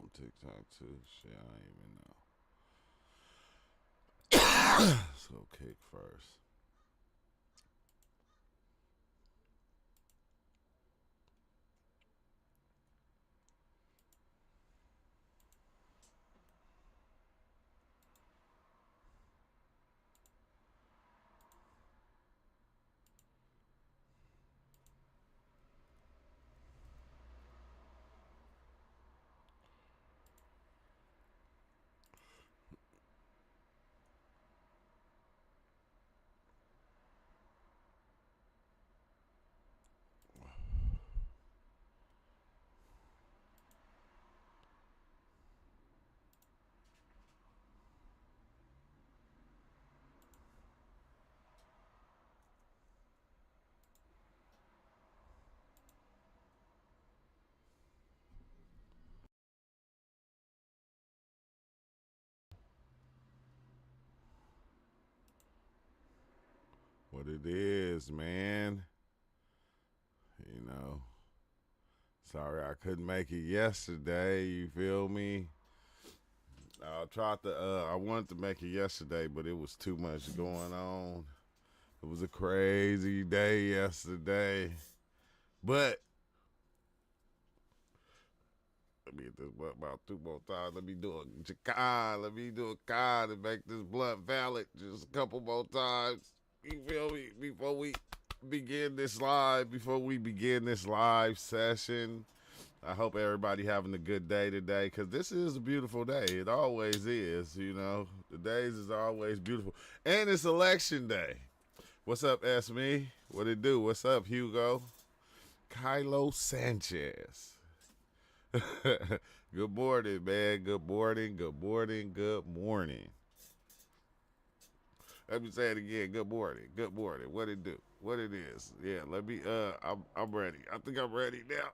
on TikTok too. Shit, I don't even know. Let's go kick first. What it is, man. You know, sorry I couldn't make it yesterday. You feel me? I tried to. I wanted to make it yesterday, but it was too much going on. It was a crazy day yesterday. But let me hit this blunt about two more times. Let me do a Jakai. Let me do a Kai to make this blunt valid just a couple more times. You feel me? Before we begin this live session, I hope everybody having a good day today, because this is a beautiful day. It always is, you know. The days is always beautiful. And it's election day. What's up, Esme? What it do? What's up, Hugo? Kylo Sanchez. Good morning, man. Good morning. Good morning. Good morning. Let me say it again. Good morning. Good morning. What it do? What it is? Yeah. Let me. I'm ready. I think I'm ready now.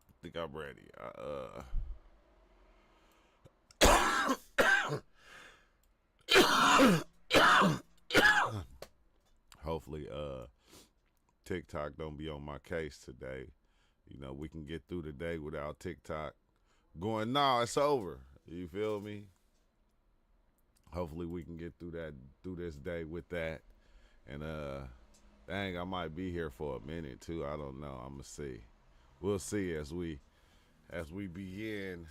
I think I'm ready. Hopefully, TikTok don't be on my case today. You know, we can get through the day without TikTok going. Nah, it's over. You feel me? Hopefully, we can get through this day with that. And dang, I might be here for a minute too. I don't know. I'm gonna see. We'll see as we begin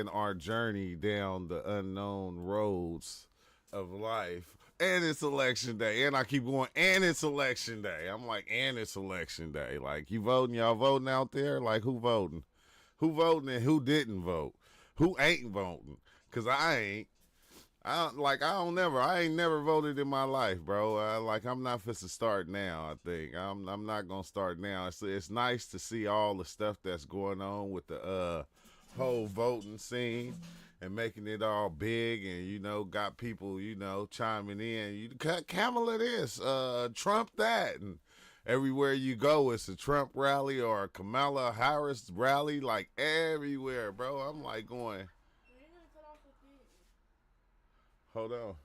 our journey down the unknown roads of life. And it's election day. And I keep going, and it's election day. I'm like, and it's election day. Like, you voting, y'all voting out there? Like, who voting? Who voting and who didn't vote? Who ain't voting? Cause I ain't. I ain't never voted in my life, bro. I'm not fit to start now. I think I'm not gonna start now. It's nice to see all the stuff that's going on with the whole voting scene and making it all big, and got people chiming in. You Kamala this, Trump that, and everywhere you go, it's a Trump rally or a Kamala Harris rally, like everywhere, bro. I'm like going. Hold on.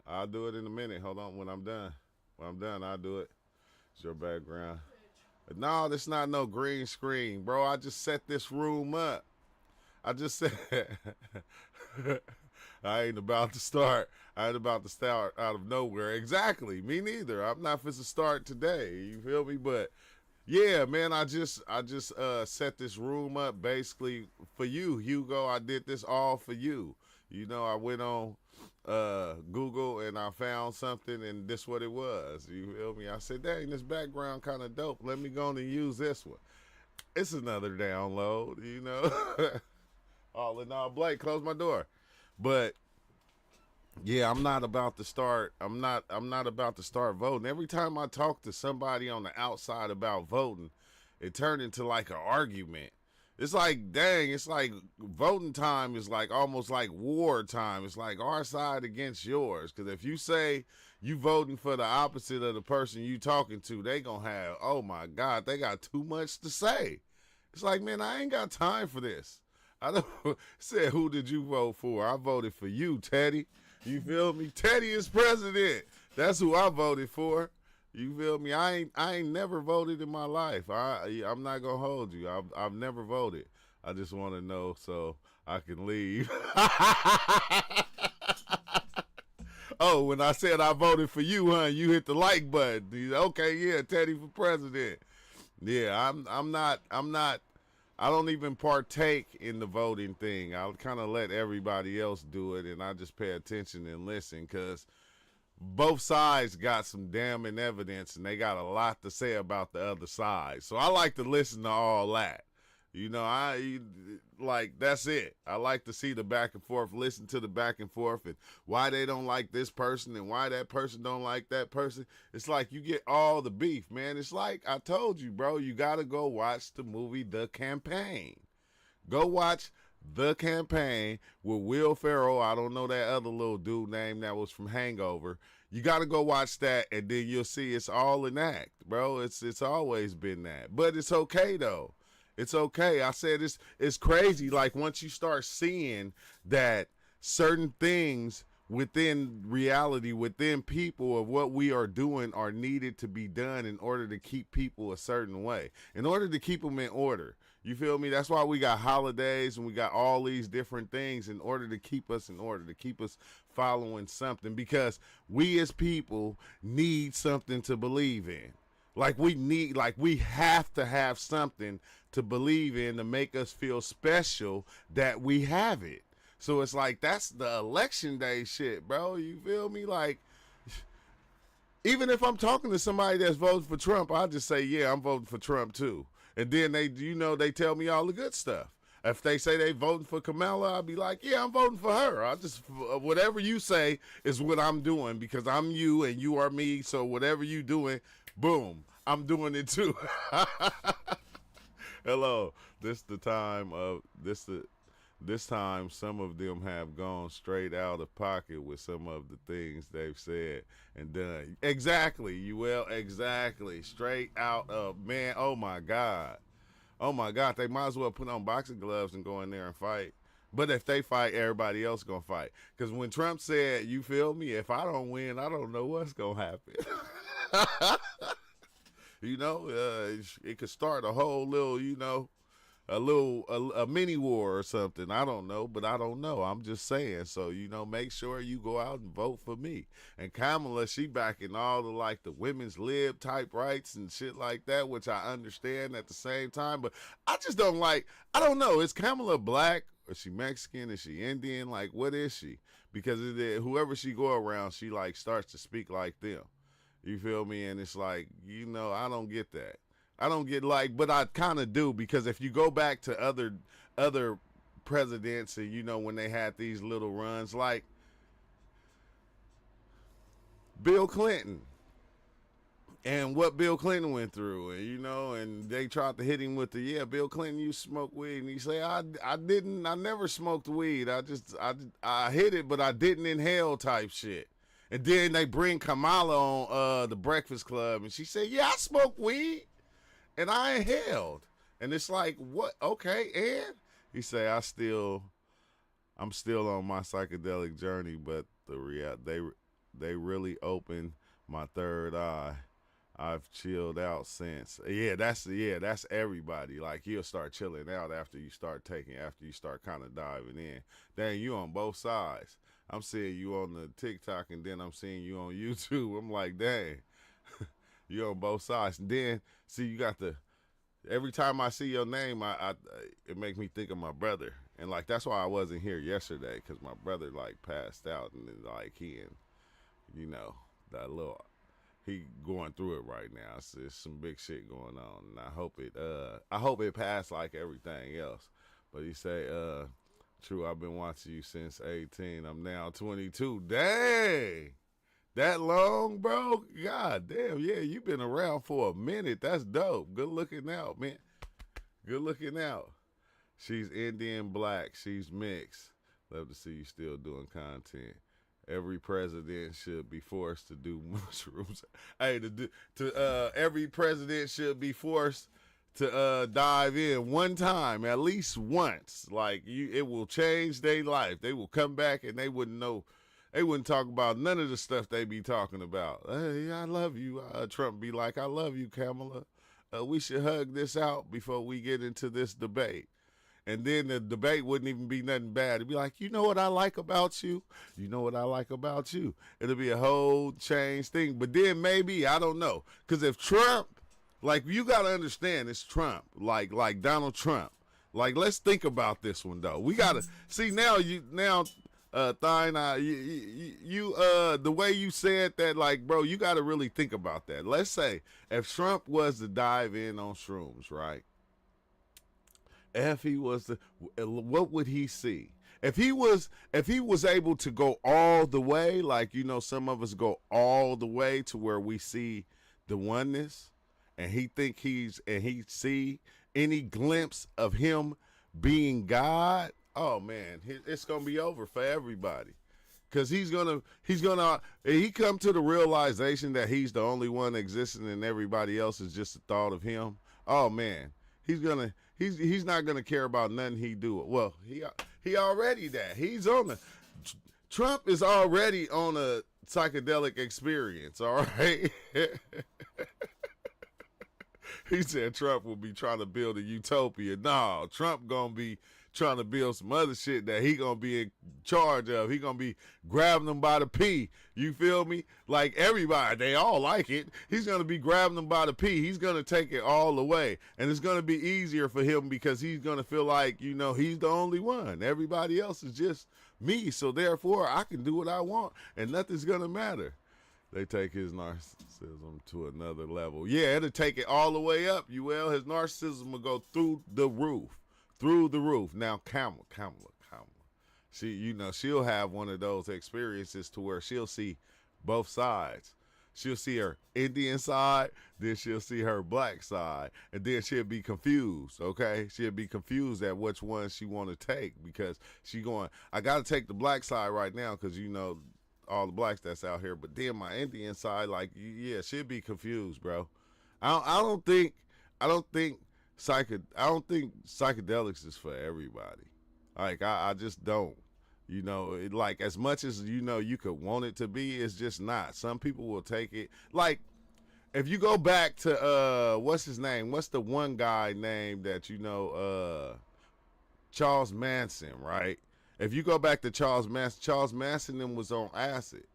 I'll do it in a minute. Hold on. When I'm done, I'll do it. It's your background. No, this not no green screen, bro. I just set this room up. I just said I ain't about to start. I ain't about to start out of nowhere. Exactly. Me neither. I'm not fit to start today. You feel me? But yeah, man, I just set this room up basically for you, Hugo. I did this all for you. I went on Google and I found something, and this what it was. You feel me? I said, dang, this background kind of dope. Let me go on and use this one. It's another download. All in all, Blake, close my door. But yeah, I'm not about to start. I'm not about to start voting. Every time I talk to somebody on the outside about voting, it turned into like an argument. It's like, dang, it's like voting time is like almost like war time. It's like our side against yours. Because if you say you voting for the opposite of the person you talking to, they gonna have, oh my God, they got too much to say. It's like, man, I ain't got time for this. I don't said, who did you vote for? I voted for you, Teddy. You feel me? Teddy is president. That's who I voted for. You feel me? I ain't never voted in my life. I'm not gonna hold you. I've never voted. I just want to know so I can leave. Oh, when I said I voted for you, huh? You hit the like button. Okay, yeah, Teddy for president. Yeah, I'm not. I don't even partake in the voting thing. I'll kind of let everybody else do it, and I just pay attention and listen because both sides got some damning evidence and they got a lot to say about the other side. So I like to listen to all that. You know, I like that's it. I like to see the back and forth, listen to the back and forth and why they don't like this person and why that person don't like that person. It's like you get all the beef, man. It's like I told you, bro, you got to go watch the movie The Campaign. Go watch The Campaign with Will Ferrell. I don't know that other little dude name that was from Hangover. You got to go watch that, and then you'll see it's all an act, bro. It's always been that, but it's okay though. It's okay. I said it's crazy. Like once you start seeing that certain things within reality, within people of what we are doing are needed to be done in order to keep people a certain way, in order to keep them in order. You feel me? That's why we got holidays and we got all these different things in order to keep us in order, to keep us following something because we as people need something to believe in. Like we have to have something to believe in to make us feel special that we have it. So it's like that's the election day shit, bro. You feel me? Like even if I'm talking to somebody that's voting for Trump, I'll just say, yeah, I'm voting for Trump too. And then they tell me all the good stuff. If they say they voting for Kamala, I'll be like, yeah, I'm voting for her. I just whatever you say is what I'm doing because I'm you and you are me. So whatever you doing, boom, I'm doing it too. Hello, this time some of them have gone straight out of pocket with some of the things they've said and done. Exactly, you will, exactly. Straight out of man, oh my God. Oh my God, they might as well put on boxing gloves and go in there and fight. But if they fight, everybody else gonna fight. Because when Trump said, you feel me, if I don't win, I don't know what's gonna happen. You know, it could start a whole little, a mini war or something. I don't know, but I don't know. I'm just saying. So, make sure you go out and vote for me. And Kamala, she backing all the women's lib type rights and shit like that, which I understand at the same time. But I just don't like, I don't know. Is Kamala black? Is she Mexican? Is she Indian? Like, what is she? Because whoever she go around, she starts to speak like them. You feel me? And it's like, I don't get that. I don't get but I kind of do because if you go back to other presidents and when they had these little runs like Bill Clinton and what Bill Clinton went through and they tried to hit him with Bill Clinton, you smoke weed, and he say I never smoked weed. I hit it but I didn't inhale type shit. And then they bring Kamala on the Breakfast Club and she said, yeah, I smoke weed. And I inhaled. And it's like, what? Okay, and? He say, I'm still on my psychedelic journey, but they really opened my third eye. I've chilled out since. Yeah, that's everybody. Like you'll start chilling out after you start kind of diving in. Dang, you on both sides. I'm seeing you on the TikTok and then I'm seeing you on YouTube. I'm like, dang. You're on both sides. And then, see, you got every time I see your name, it makes me think of my brother. And, that's why I wasn't here yesterday, because my brother, passed out. And then, that little, he going through it right now. It's some big shit going on. And I hope it passed like everything else. But he say, true, I've been watching you since 18. I'm now 22. Dang! That long, bro? God damn, yeah, you've been around for a minute. That's dope. Good looking out, man. Good looking out. She's Indian black. She's mixed. Love to see you still doing content. Every president should be forced to do mushrooms. Hey, every president should be forced to dive in one time, at least once. It will change their life. They will come back and they wouldn't know. They wouldn't talk about none of the stuff they be talking about. Hey, I love you. Trump be like, I love you, Kamala. We should hug this out before we get into this debate. And then the debate wouldn't even be nothing bad. It'd be like, you know what I like about you? You know what I like about you? It'll be a whole change thing. But then maybe, I don't know. Because if Trump, like, you got to understand, it's Trump, like Donald Trump. Like, let's think about this one, though. We got to, see, Thine, the way you said that, like, bro, you got to really think about that. Let's say if Trump was to dive in on shrooms, right? If he was to, what would he see? If he was able to go all the way, like, you know, some of us go all the way to where we see the oneness, and he see any glimpse of him being God, oh man, it's gonna be over for everybody. Cause he come to the realization that he's the only one existing and everybody else is just a thought of him. Oh man, he's not gonna care about nothing he do. Well, he already that. Trump is already on a psychedelic experience, all right? He said Trump will be trying to build a utopia. No, Trump gonna be trying to build some other shit that he gonna be in charge of. He gonna be grabbing them by the pee. You feel me? Like everybody, they all like it. He's gonna be grabbing them by the pee. He's gonna take it all the way. And it's gonna be easier for him because he's gonna feel like, you know, he's the only one. Everybody else is just me. So therefore I can do what I want and nothing's gonna matter. They take his narcissism to another level. Yeah, it'll take it all the way up. His narcissism will go through the roof. Through the roof. Now, Kamala. She'll have one of those experiences to where she'll see both sides. She'll see her Indian side, then she'll see her black side, and then she'll be confused, okay? She'll be confused at which one she want to take because I got to take the black side right now because, you know, all the blacks that's out here, but then my Indian side, like, yeah, she'll be confused, bro. I don't think psychedelics is for everybody. Like, I just don't. You know, like, as much as, you know, you could want it to be, it's just not. Some people will take it. Like, if you go back to, what's his name? What's the one guy name that, you know, Charles Manson, right? If you go back to Charles Manson them was on acid.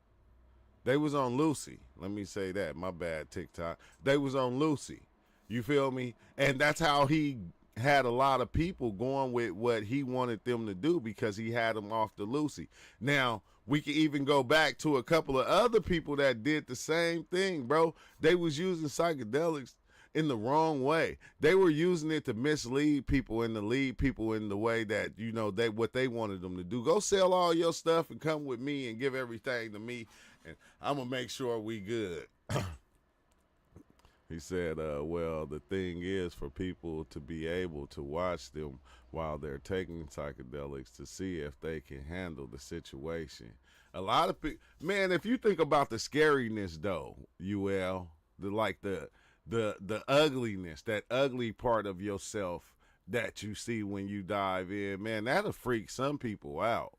They was on Lucy. Let me say that. My bad, TikTok. They was on Lucy. You feel me? And that's how he had a lot of people going with what he wanted them to do because he had them off the Lucy. Now, we can even go back to a couple of other people that did the same thing, bro. They was using psychedelics in the wrong way. They were using it to mislead people and to lead people in the way that, you know, what they wanted them to do. Go sell all your stuff and come with me and give everything to me, and I'm gonna make sure we good. He said, well, the thing is for people to be able to watch them while they're taking psychedelics to see if they can handle the situation. A lot of people, man, if you think about the scariness though, the ugliness, that ugly part of yourself that you see when you dive in, man, that'll freak some people out.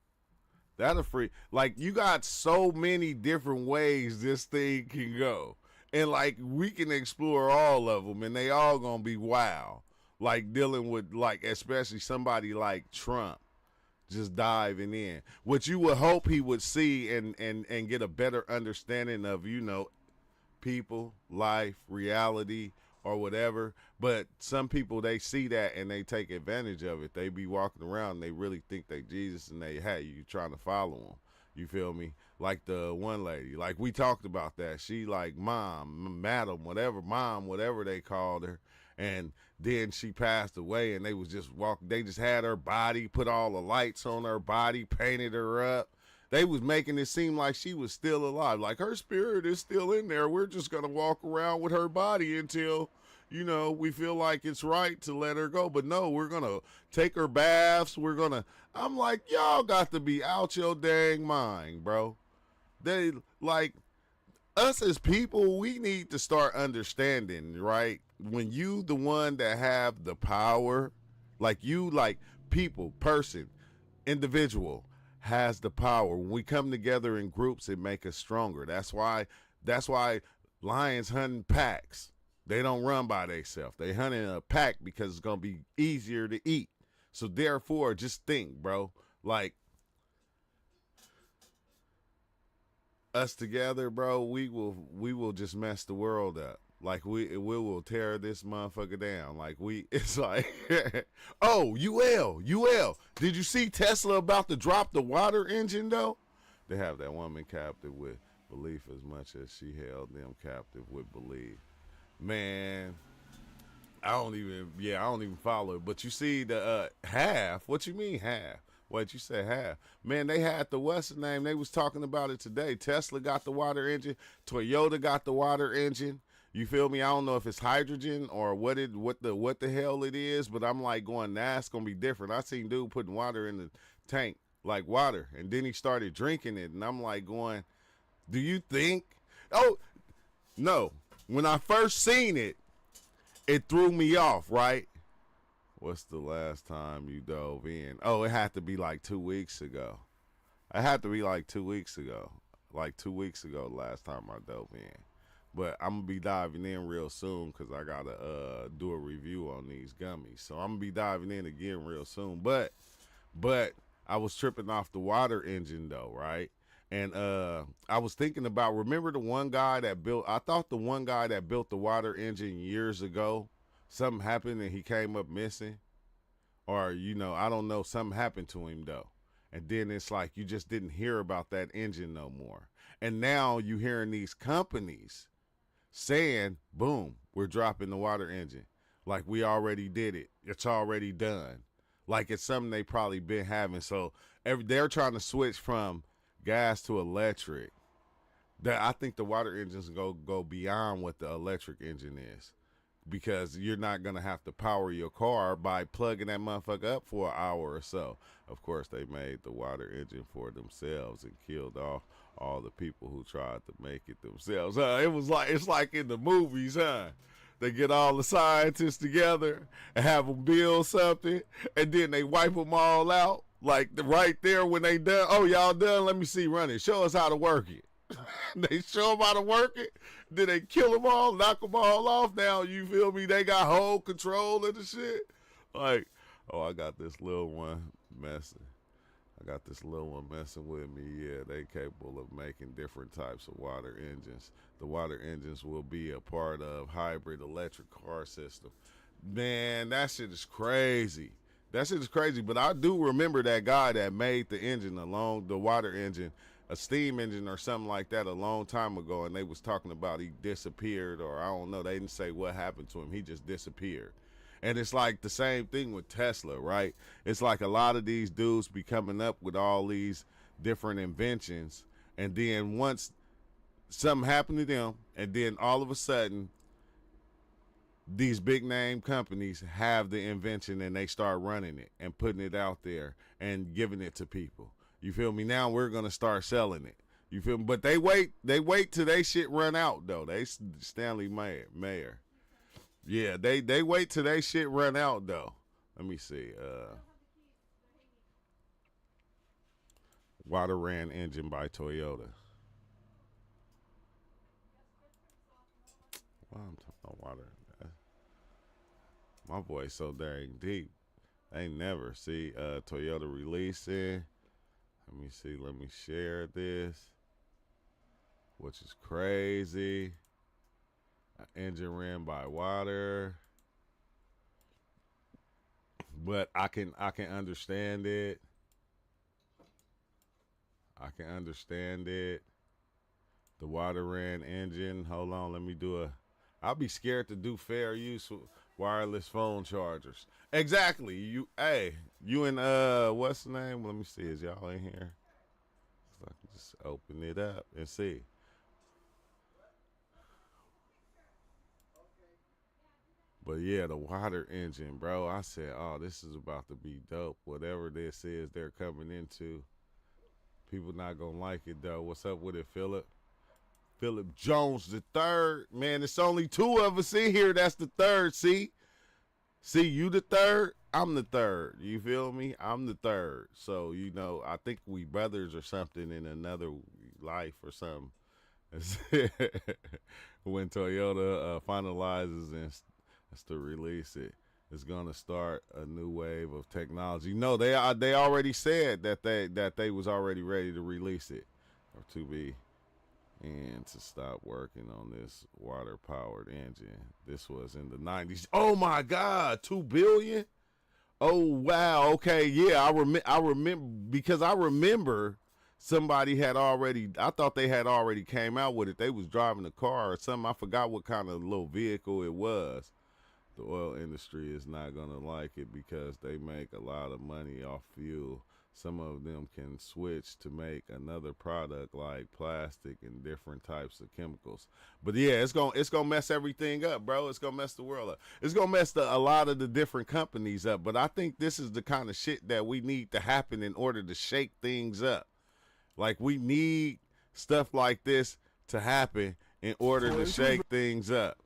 That'll freak, like, you got so many different ways this thing can go. And, like, we can explore all of them, and they all gonna be wild. Like, dealing with, like, especially somebody like Trump just diving in. What you would hope he would see and get a better understanding of, you know, people, life, reality, or whatever. But some people, they see that and they take advantage of it. They be walking around and they really think they Jesus and you trying to follow them. You feel me? Like the one lady, like we talked about that. She like mom, madam, whatever they called her. And then she passed away and they was just they just had her body, put all the lights on her body, painted her up. They was making it seem like she was still alive. Like her spirit is still in there. We're just going to walk around with her body until, you know, we feel like it's right to let her go. But no, we're going to take her baths. I'm like, y'all got to be out your dang mind, bro. They, like, us as people, we need to start understanding, right? When you the one that have the power, like you, like people, person, individual, has the power. When we come together in groups, it make us stronger. That's why lions hunt in packs. They don't run by themselves. They hunt in a pack because it's gonna be easier to eat. So therefore, just think, bro. Like us together, bro, we will just mess the world up. Like we will tear this motherfucker down. Like it's like, oh, UL. Did you see Tesla about to drop the water engine though? They have that woman captive with belief as much as she held them captive with belief. Man, I don't even follow it. But you see the half. What you mean half? What you said half? Man, they had the what's the name? They was talking about it today. Tesla got the water engine. Toyota got the water engine. You feel me? I don't know if it's hydrogen or what the hell it is, but I'm like going, nah, it's gonna be different. I seen dude putting water in the tank like water, and then he started drinking it, and I'm like going, do you think? Oh no! When I first seen it, it threw me off. Right? What's the last time you dove in? Oh, it had to be like 2 weeks ago. It had to be like 2 weeks ago. Like 2 weeks ago, last time I dove in. But I'm gonna be diving in real soon because I gotta do a review on these gummies. So I'm gonna be diving in again real soon. But I was tripping off the water engine though, right? And I was thinking about, remember the one guy that built, I thought the one guy that built the water engine years ago, something happened and he came up missing. Or, I don't know, something happened to him though. And then it's like you just didn't hear about that engine no more. And now you hearing these companies saying, boom, we're dropping the water engine. Like we already did it. It's already done. Like it's something they probably been having. So they're trying to switch from gas to electric. That I think the water engines go beyond what the electric engine is. Because you're not going to have to power your car by plugging that motherfucker up for an hour or so. Of course, they made the water engine for themselves and killed off all the people who tried to make it themselves. It's like in the movies, huh? They get all the scientists together and have them build something, and then they wipe them all out. Like right there when they done, oh, y'all done? Let me see, run it. Show us how to work it. They show them how to work it. Then they kill them all, knock them all off. Now, you feel me? They got whole control of the shit. Like, oh, I got this little one messing. With me. Yeah, they capable of making different types of water engines. The water engines will be a part of hybrid electric car system. Man, that shit is crazy. But I do remember that guy that made the engine the water engine, a steam engine or something like that a long time ago, and they was talking about he disappeared, or I don't know, they didn't say what happened to him. He just disappeared. And it's like the same thing with Tesla, right? It's like a lot of these dudes be coming up with all these different inventions, and then once something happened to them, and then all of a sudden these big name companies have the invention and they start running it and putting it out there and giving it to people. You feel me? Now we're gonna start selling it. You feel me? But they wait till they shit run out though. They Stanley Mayer. Yeah, they wait till they shit run out though. Let me see. Water ran engine by Toyota. Well, I'm talking about water. My voice so dang deep. I ain't never see Toyota releasing. Let me see. Let me share this, which is crazy. Engine ran by water, but I can understand it. I can understand it. The water ran engine. Hold on, let me do a. I'll be scared to do fair use with wireless phone chargers. Exactly. You and what's the name? Let me see. Is y'all in here? So I can just open it up and see. But yeah, the water engine, bro. I said, oh, this is about to be dope. Whatever this is they're coming into, people not gonna like it though. What's up with it, Philip? Philip Jones the third. Man, it's only two of us in here. That's the third. See, you the third. I'm the third. You feel me? I'm the third. So you know, I think we brothers or something in another life or something. When Toyota finalizes and is to release it, it's gonna start a new wave of technology. No, they already said that they was already ready to release it or to be and to stop working on this water powered engine. This was in the 90s. Oh my God, 2 billion. Oh wow. Okay, yeah, I remember because I remember somebody had already. I thought they had already came out with it. They was driving a car or something. I forgot what kind of little vehicle it was. The oil industry is not gonna like it because they make a lot of money off fuel. Some of them can switch to make another product like plastic and different types of chemicals. But yeah, it's gonna mess everything up, bro. It's gonna mess the world up. It's gonna mess a lot of the different companies up. But I think this is the kind of shit that we need to happen in order to shake things up. Like we need stuff like this to happen in order to shake things up.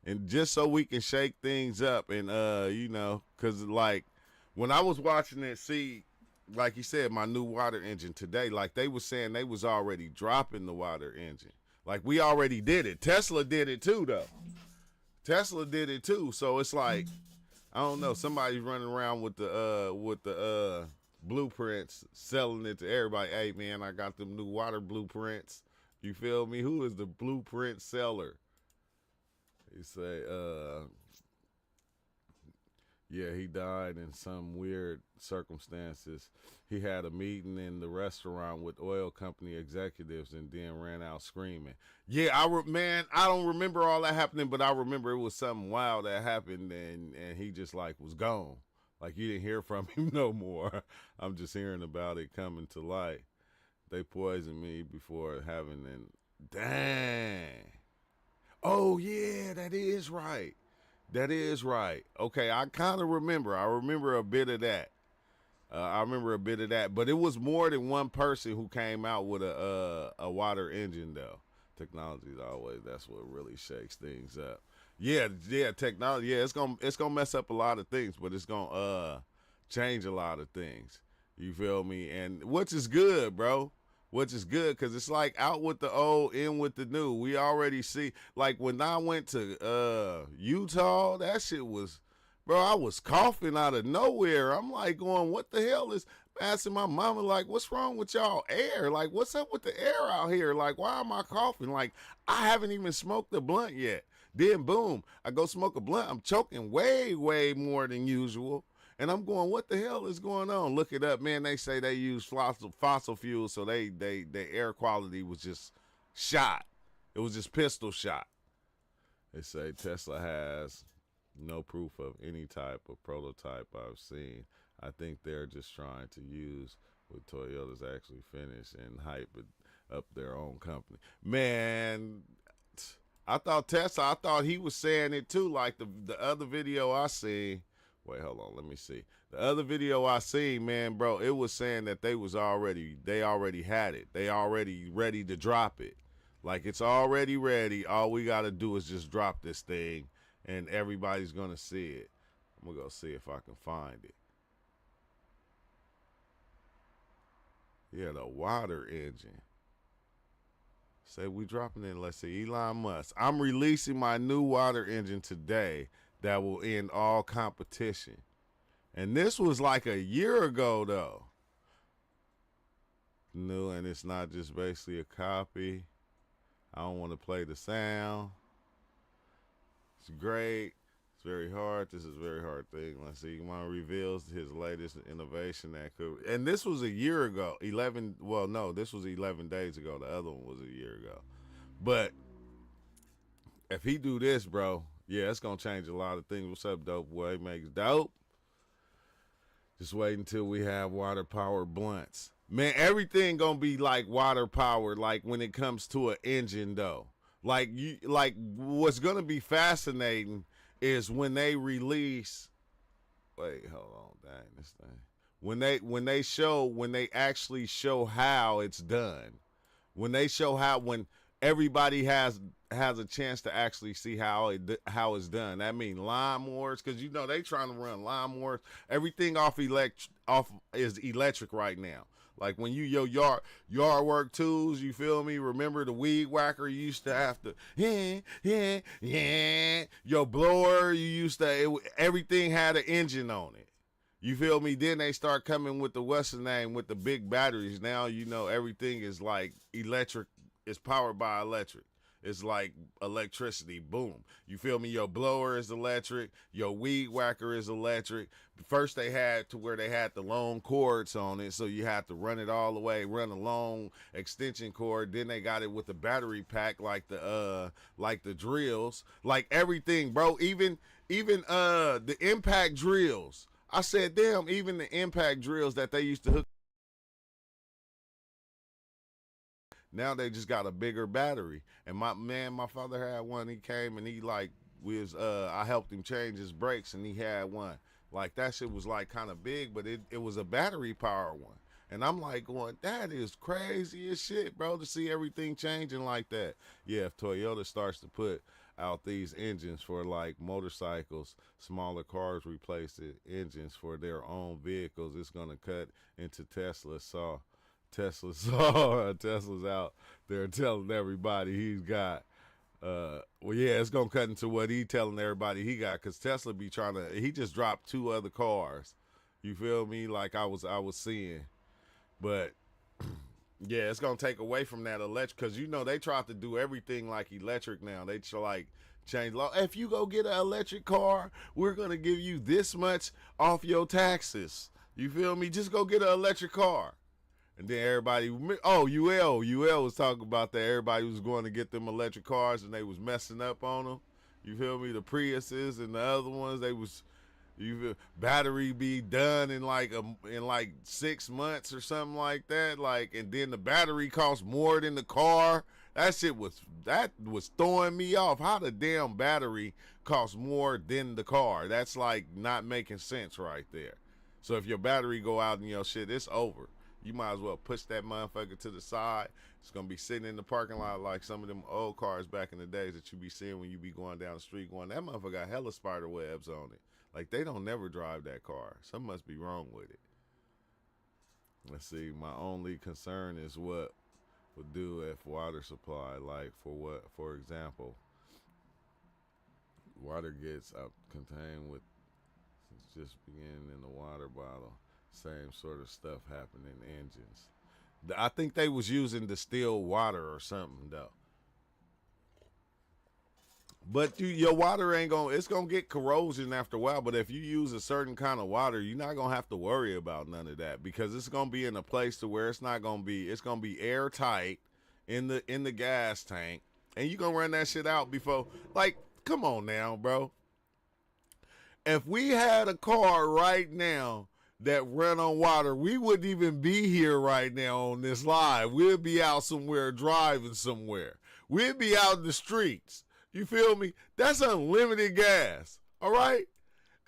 And just so we can shake things up and you know, cause like when I was watching it, see, like you said, my new water engine today, like they was saying they was already dropping the water engine. Like we already did it. Tesla did it too though. Tesla did it too. So it's like, I don't know, somebody's running around with the blueprints, selling it to everybody. Hey man, I got them new water blueprints. You feel me? Who is the blueprint seller? He say, yeah, he died in some weird circumstances. He had a meeting in the restaurant with oil company executives and then ran out screaming. Yeah, man, I don't remember all that happening, but I remember it was something wild that happened, and he just like was gone. Like you didn't hear from him no more. I'm just hearing about it coming to light. They poisoned me before having an dang. Oh yeah, that is right. That is right. Okay, I kind of remember. I remember a bit of that. But it was more than one person who came out with a water engine though. Technology is always that's what really shakes things up. Yeah, yeah, technology. Yeah, it's gonna mess up a lot of things, but it's gonna change a lot of things. You feel me? And which is good, bro. Which is good because it's like out with the old, in with the new. We already see, like when I went to Utah, that shit was, bro, I was coughing out of nowhere. I'm like going, what the hell is, asking my mama, like, what's wrong with y'all air? Like, what's up with the air out here? Like, why am I coughing? Like, I haven't even smoked a blunt yet. Then boom, I go smoke a blunt. I'm choking way, way more than usual. And I'm going, what the hell is going on? Look it up, man. They say they use fossil fuels, so their air quality was just shot. It was just pistol shot. They say Tesla has no proof of any type of prototype I've seen. I think they're just trying to use what Toyota's actually finished and hype it up their own company. Man, I thought he was saying it too, like the other video I seen. Wait, hold on. Let me see. The other video I seen, man, bro, it was saying that they already had it. They already ready to drop it. Like it's already ready. All we got to do is just drop this thing and everybody's going to see it. I'm going to go see if I can find it. Yeah, the water engine. Say we dropping it. Let's see. Elon Musk. I'm releasing my new water engine today that will end all competition. And this was like a year ago, though. New, and it's not just basically a copy. I don't want to play the sound. It's great. It's very hard. This is a very hard thing. Let's see. Elon reveals his latest innovation that could. And this was a year ago. This was 11 days ago. The other one was a year ago. But if he do this, bro, yeah, it's going to change a lot of things. What's up, Dope Boy? Makes dope. Just wait until we have water-powered blunts. Man, everything going to be like water-powered, like when it comes to an engine, though. Like what's going to be fascinating is when they release. Wait, hold on, dang, this thing. When they actually show how it's done. When they show how, everybody has a chance to actually see how it's done. That means lawnmowers, because you know they trying to run lawnmowers. Everything off is electric right now. Like when you your yard work tools, you feel me? Remember the weed whacker? You used to have to Your blower, you used to everything had an engine on it. You feel me? Then they start coming with the what's the name with the big batteries. Now you know everything is like electric. It's powered by electric. It's like electricity. Boom. You feel me? Your blower is electric. Your weed whacker is electric. First they had to where they had the long cords on it, so you had to run it all the way, run a long extension cord. Then they got it with the battery pack, like the drills, like everything, bro. Even the impact drills. I said, damn, even the impact drills that they used to hook. Now they just got a bigger battery. And my father had one. He came and he like I helped him change his brakes and he had one. Like that shit was like kind of big, but it was a battery power one. And I'm like going, that is crazy as shit, bro, to see everything changing like that. Yeah, if Toyota starts to put out these engines for like motorcycles, smaller cars replace the engines for their own vehicles, it's gonna cut into Tesla. Tesla's out there telling everybody he's got. Well, yeah, it's gonna cut into what he telling everybody he got, cause Tesla be trying to. He just dropped two other cars. You feel me? Like I was seeing, but yeah, it's gonna take away from that electric, cause you know they try to do everything like electric now. They try like change law. If you go get an electric car, we're gonna give you this much off your taxes. You feel me? Just go get an electric car. And then everybody, UL was talking about that. Everybody was going to get them electric cars, and they was messing up on them. You feel me? The Priuses and the other ones, they was, battery be done in like 6 months or something like that. Like, and then the battery costs more than the car. That was throwing me off. How the damn battery costs more than the car? That's like not making sense right there. So if your battery go out and your shit, it's over. You might as well push that motherfucker to the side. It's gonna be sitting in the parking lot like some of them old cars back in the days that you be seeing when you be going down the street going, that motherfucker got hella spider webs on it. Like they don't never drive that car. Something must be wrong with it. Let's see, my only concern is what would do if water supply, like for example, water gets out contained with just beginning in the water bottle. Same sort of stuff happening in engines. I think they was using distilled water or something though. But your water ain't gonna. It's gonna get corrosion after a while. But if you use a certain kind of water, you're not gonna have to worry about none of that because it's gonna be in a place to where it's not gonna be. It's gonna be airtight in the gas tank, and you gonna run that shit out before. Like, come on now, bro. If we had a car right now that run on water, we wouldn't even be here right now on this live. We'd be out somewhere driving somewhere. We'd be out in the streets. You feel me? That's unlimited gas. All right?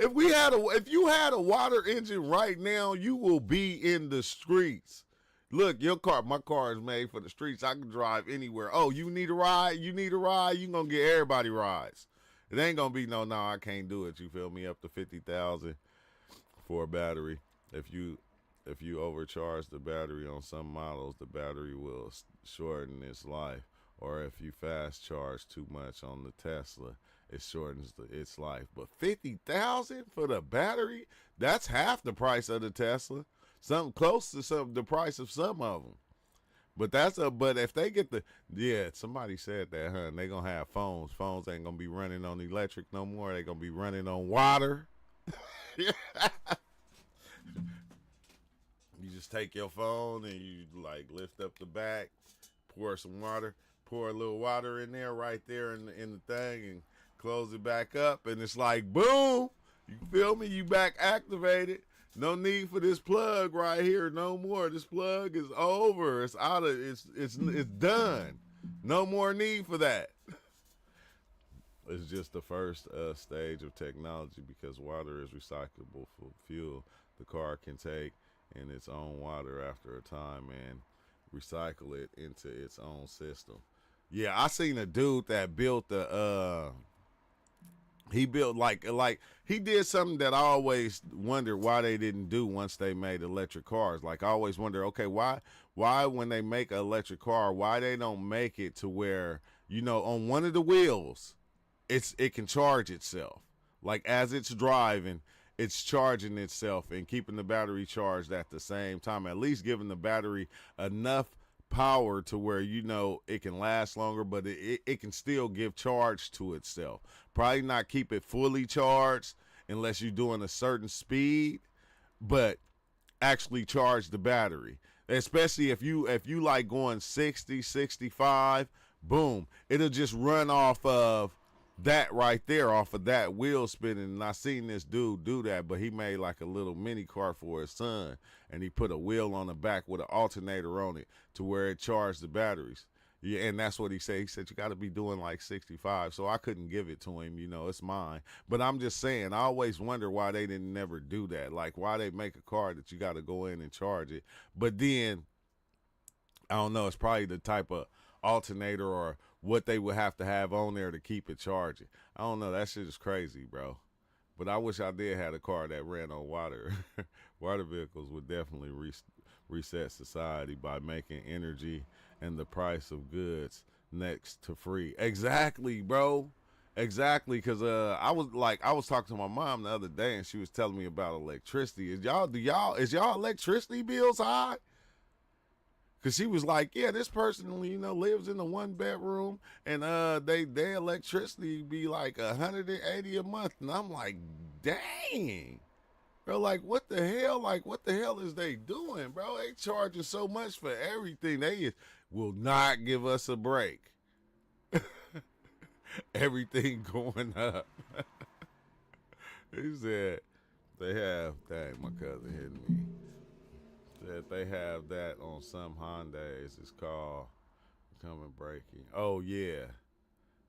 If you had a water engine right now, you will be in the streets. Look, my car is made for the streets. I can drive anywhere. Oh, you need a ride? You need a ride? You gonna get everybody rides. It ain't gonna be no, I can't do it. You feel me? Up to 50,000 for a battery. If you overcharge the battery on some models, the battery will shorten its life. Or if you fast charge too much on the Tesla, it shortens its life. But 50,000 for the battery? That's half the price of the Tesla. Something close to the price of some of them. But if they get somebody said that, huh? They gonna have phones. Phones ain't gonna be running on electric no more. They gonna be running on water. You just take your phone and you like lift up the back, pour some water, pour a little water in there right there in the thing, and close it back up, and it's like boom. You feel me? You back activated. No need for this plug right here no more. This plug is over. It's out of it's done. No more need for that. It's just the first stage of technology because water is recyclable for fuel. The car can take in its own water after a time and recycle it into its own system. Yeah, I seen a dude that built the he built like he did something that I always wondered why they didn't do once they made electric cars. Like I always wonder, okay, why when they make an electric car, why they don't make it to where, on one of the wheels it can charge itself. Like as it's driving, it's charging itself and keeping the battery charged at the same time. At least giving the battery enough power to where it can last longer, but it can still give charge to itself. Probably not keep it fully charged unless you're doing a certain speed, but actually charge the battery. Especially if you like going 60, 65, boom, it'll just run off of that right there, off of that wheel spinning. And I seen this dude do that, but he made like a little mini car for his son, and he put a wheel on the back with an alternator on it to where it charged the batteries. Yeah, and that's what he said. He said you got to be doing like 65. So I couldn't give it to him. It's mine. But I'm just saying, I always wonder why they didn't never do that. Like why they make a car that you got to go in and charge it. But then I don't know. It's probably the type of alternator or what they would have to have on there to keep it charging. I don't know. That shit is crazy, bro. But I wish I did have a car that ran on water. Water vehicles would definitely reset society by making energy and the price of goods next to free. Exactly, bro. Exactly, because I was talking to my mom the other day, and she was telling me about electricity. Is y'all electricity bills high? Cause she was like, yeah, this person, lives in a 1 bedroom, and their electricity be like 180 a month, and I'm like, dang, bro, like what the hell, is they doing, bro? They charging so much for everything. Will not give us a break. Everything going up. He said they have. Dang, my cousin hitting me. That they have that on some Hondas. It's called becoming breaking. Oh yeah,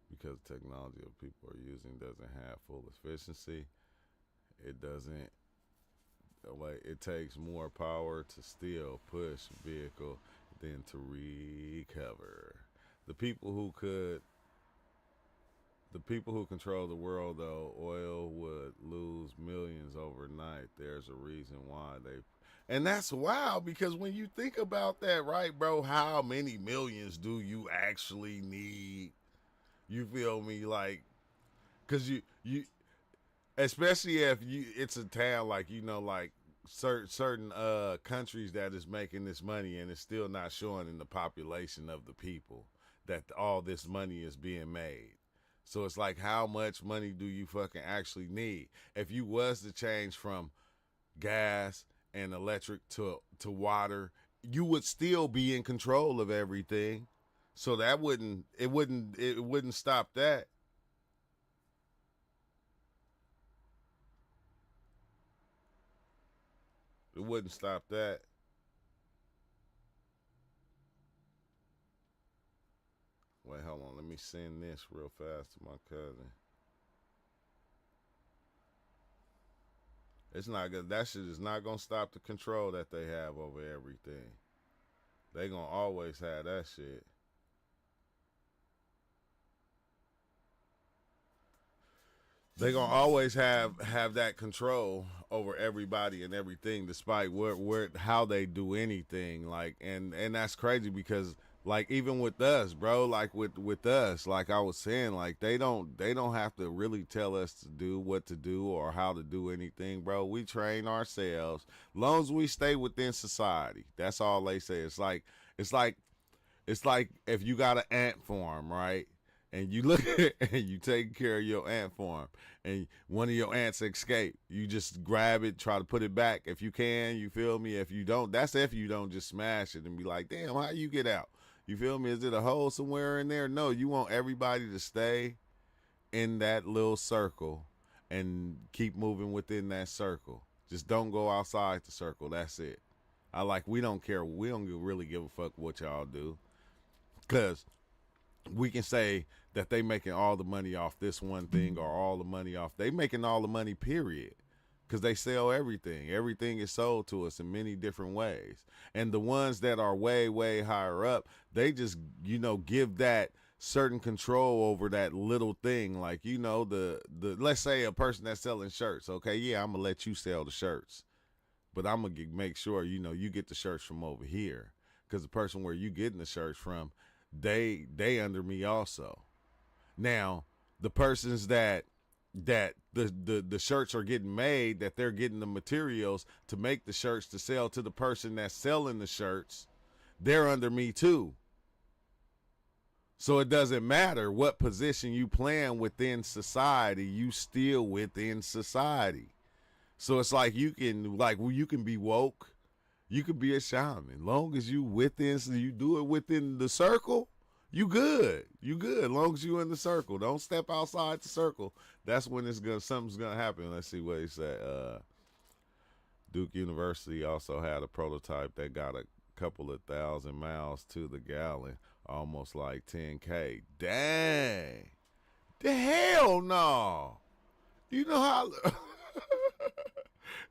because technology that people are using doesn't have full efficiency. It doesn't. Like it takes more power to still push vehicle than to recover. The people who could. The people who control the world, though, oil would lose millions overnight. There's a reason why they. And that's wild because when you think about that, right, bro, how many millions do you actually need? You feel me? Like, because especially if it's a town like, like certain countries that is making this money and it's still not showing in the population of the people that all this money is being made. So it's like, how much money do you fucking actually need? If you was to change from gas and electric to water, you would still be in control of everything. So that wouldn't stop that. It wouldn't stop that. Wait, hold on. Let me send this real fast to my cousin. It's not good. That shit is not gonna stop the control that they have over everything. They gonna always have that shit. They gonna always have that control over everybody and everything, despite where how they do anything. Like and that's crazy because like even with us, bro, like with us, like I was saying, like they don't have to really tell us to do what to do or how to do anything, bro. We train ourselves, long as we stay within society. That's all they say. It's like it's like if you got an ant farm, right? And you look at and you take care of your ant farm, and one of your ants escape. You just grab it, try to put it back if you can. You feel me? If you don't, that's if you don't just smash it and be like, damn, how you get out? You feel me? Is it a hole somewhere in there? No, you want everybody to stay in that little circle and keep moving within that circle. Just don't go outside the circle. That's it. We don't care. We don't really give a fuck what y'all do. Cause we can say that they making all the money off this one thing or all the money off. They making all the money, period. Because they sell everything. Everything is sold to us in many different ways. And the ones that are way, way higher up, they just, give that certain control over that little thing. Like, you know, the let's say a person that's selling shirts. Okay, yeah, I'm gonna let you sell the shirts, but I'm gonna make sure, you know, you get the shirts from over here, because the person where you getting the shirts from, they under me also. Now, the persons that the shirts are getting made, that they're getting the materials to make the shirts to sell to the person that's selling the shirts, they're under me too. So it doesn't matter what position you playing within society, you still within society. So it's like you can be woke, you can be a shaman. Long as you within, so you do it within the circle, you good. You good. Long as you in the circle. Don't step outside the circle. That's when something's gonna happen. Let's see what he said. Duke University also had a prototype that got a couple of thousand miles to the gallon, almost like 10K. Dang. The hell no. You know how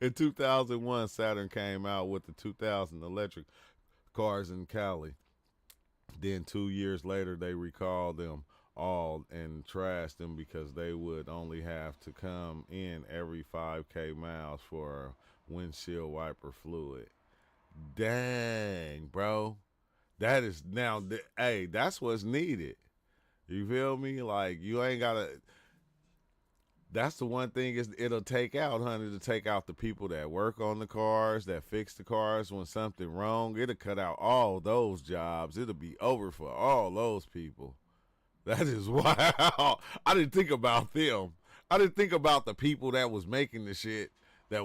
in 2001 Saturn came out with the 2000 electric cars in Cali. Then 2 years later they recalled them all and trashed them because they would only have to come in every 5K miles for windshield wiper fluid. Dang, bro. That is now, hey, that's what's needed. You feel me? Like, you ain't gotta. That's the one thing is it'll take out, honey, to take out the people that work on the cars, that fix the cars when something wrong. It'll cut out all those jobs. It'll be over for all those people. That is wild. I didn't think about them. I didn't think about the people that was making the shit. They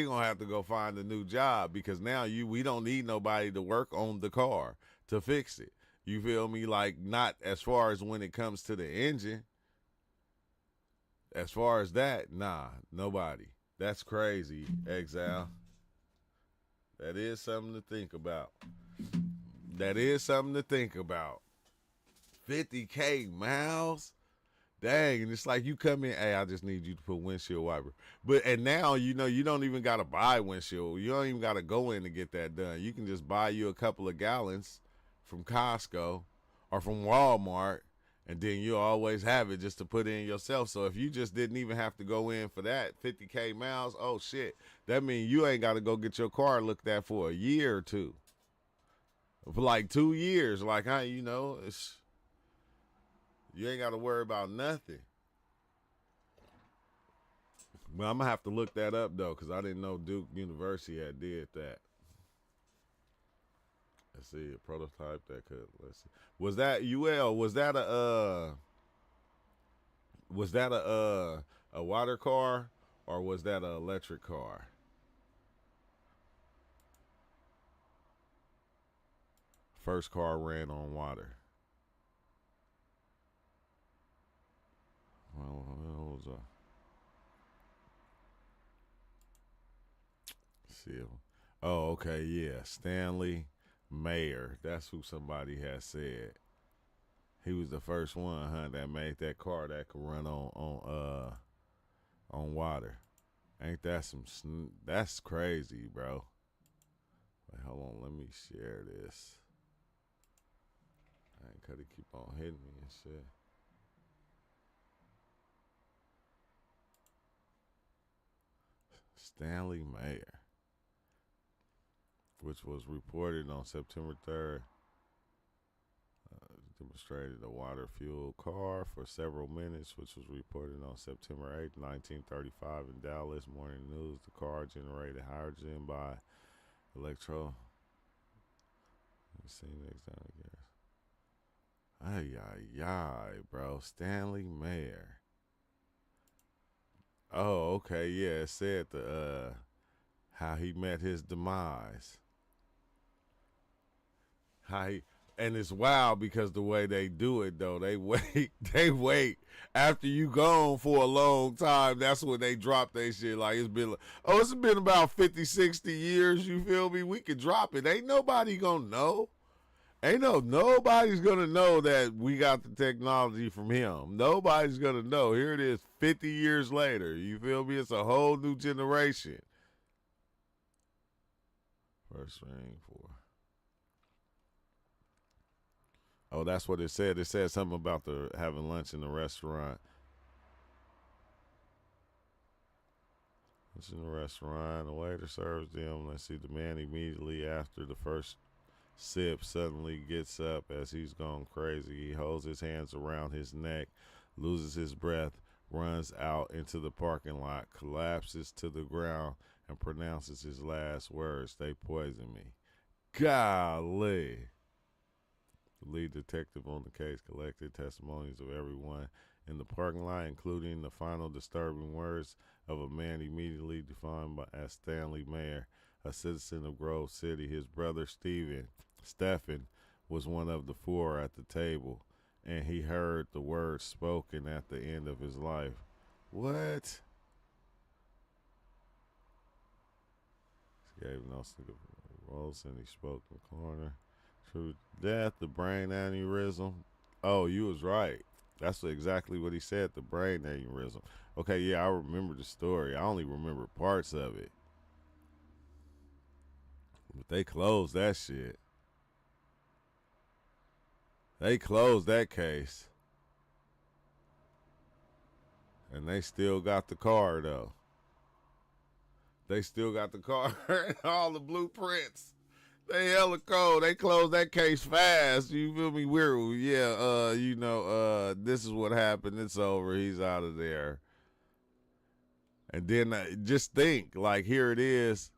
gonna have to go find a new job, because now we don't need nobody to work on the car to fix it. You feel me? Like, not as far as when it comes to the engine. As far as that, nah, nobody. That's crazy, Exile. That is something to think about. 50K miles? Dang, and it's like you come in, hey, I just need you to put windshield wiper. And now, you know, you don't even got to buy windshield. You don't even got to go in to get that done. You can just buy you a couple of gallons from Costco or from Walmart, and then you'll always have it just to put in yourself. So if you just didn't even have to go in for that 50K miles, oh shit, that means you ain't got to go get your car looked at for a year or two. For like 2 years, like, you know, you ain't got to worry about nothing. Well, I'm going to have to look that up, though, because I didn't know Duke University had did that. Let's see, a prototype that could, let's see. Was that, UL, was that a water car, or was that an electric car? First car ran on water. Well, what was see. Oh, okay, yeah. Stanley Mayer. That's who somebody has said. He was the first one, huh, that made that car that could run on water. Ain't that that's crazy, bro. Wait, hold on, let me share this. I ain't gotta keep on hitting me and shit. Stanley Mayer, which was reported on September 3rd, demonstrated a water fuel car for several minutes, which was reported on September 8th, 1935 in Dallas Morning News. The car generated hydrogen by electro. Let's see next time again. Ay, bro. Stanley Mayer. Oh, okay, yeah. It said how he met his demise. And it's wild because the way they do it, though, they wait after you gone for a long time. That's when they drop their shit. Like, it's been about 50, 60 years. You feel me? We could drop it. Ain't nobody gonna know. Nobody's gonna know that we got the technology from him. Nobody's gonna know. Here it is 50 years later. You feel me? It's a whole new generation. First ring for. Oh, that's what it said. It said something about the having lunch in the restaurant. Lunch in the restaurant. The waiter serves them. Let's see. The man immediately after the first sip suddenly gets up as he's gone crazy. He holds his hands around his neck, loses his breath, runs out into the parking lot, collapses to the ground, and pronounces his last words. They poison me. Golly. The lead detective on the case collected testimonies of everyone in the parking lot, including the final disturbing words of a man immediately defined as Stanley Mayer, a citizen of Grove City. His brother Stephen, was one of the four at the table, and he heard the words spoken at the end of his life. What? He gave no rolls and he spoke in the corner. True death, the brain aneurysm. Oh, you was right. That's exactly what he said, the brain aneurysm. Okay, yeah, I remember the story. I only remember parts of it. But they closed that shit. They closed that case. And they still got the car, though. They still got the car and all the blueprints. They hella cold. They closed that case fast. You feel me? Weird. Yeah, this is what happened. It's over. He's out of there. And then just think, like, here it is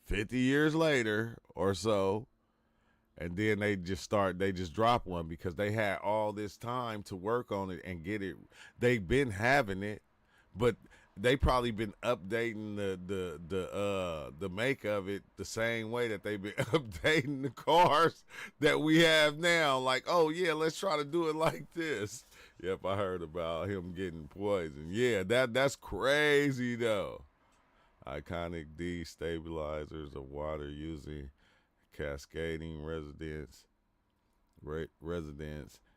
50 years later or so. And then they just drop one because they had all this time to work on it and get it. They've been having it, but they probably been updating the make of it the same way that they've been updating the cars that we have now. Like, oh yeah, let's try to do it like this. Yep, I heard about him getting poisoned. Yeah, that's crazy though. Iconic destabilizers of water using cascading residents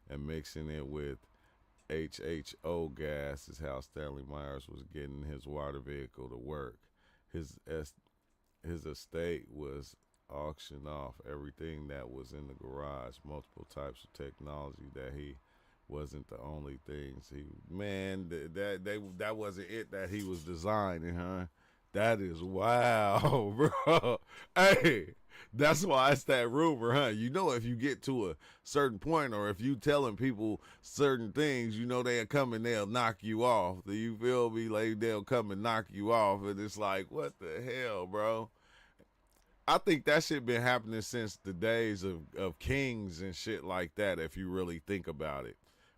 and mixing it with HHO gas is how Stanley Myers was getting his water vehicle to work. His his estate was auctioned off everything that was in the garage, multiple types of technology that he wasn't the only things he man that wasn't it that he was designing, huh? That is wow, bro. Hey, that's why it's that rumor, huh? You know, if you get to a certain point or if you telling people certain things, you know they'll come and they'll knock you off. Do you feel me? Like they'll come and knock you off, and it's like, what the hell, bro? I think that shit been happening since the days of kings and shit like that, if you really think about it.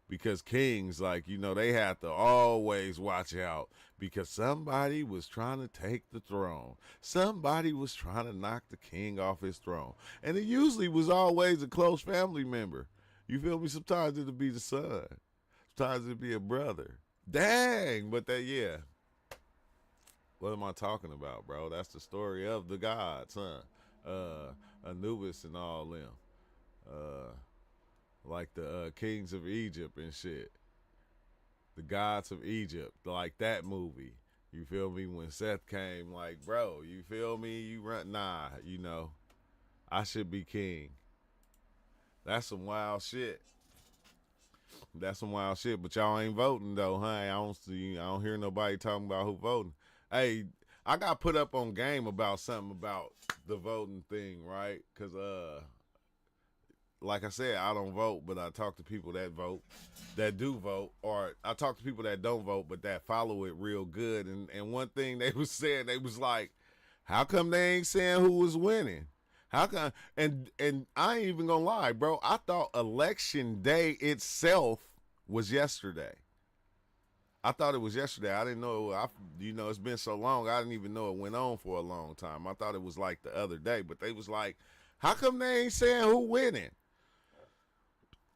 Because kings, like, they had to always watch out because somebody was trying to take the throne. Somebody was trying to knock the king off his throne. And it usually was always a close family member. You feel me? Sometimes it'll be the son. Sometimes it'll be a brother. Dang, but yeah. What am I talking about, bro? That's the story of the gods, huh? Anubis and all them. Like the kings of Egypt and shit. The gods of Egypt, like that movie. You feel me? When Seth came, like, bro, you feel me? You run, nah, I should be king. That's some wild shit. That's some wild shit. But y'all ain't voting though, huh? I don't hear nobody talking about who voting. Hey, I got put up on game about something about the voting thing, right? Cause like I said, I don't vote, but I talk to people that vote, that do vote, or I talk to people that don't vote, but that follow it real good. And one thing they was saying, they was like, how come they ain't saying who was winning? How come? And I ain't even gonna lie, bro. I thought election day itself was yesterday. I thought it was yesterday. I didn't know. It's been so long. I didn't even know it went on for a long time. I thought it was like the other day, but they was like, how come they ain't saying who winning?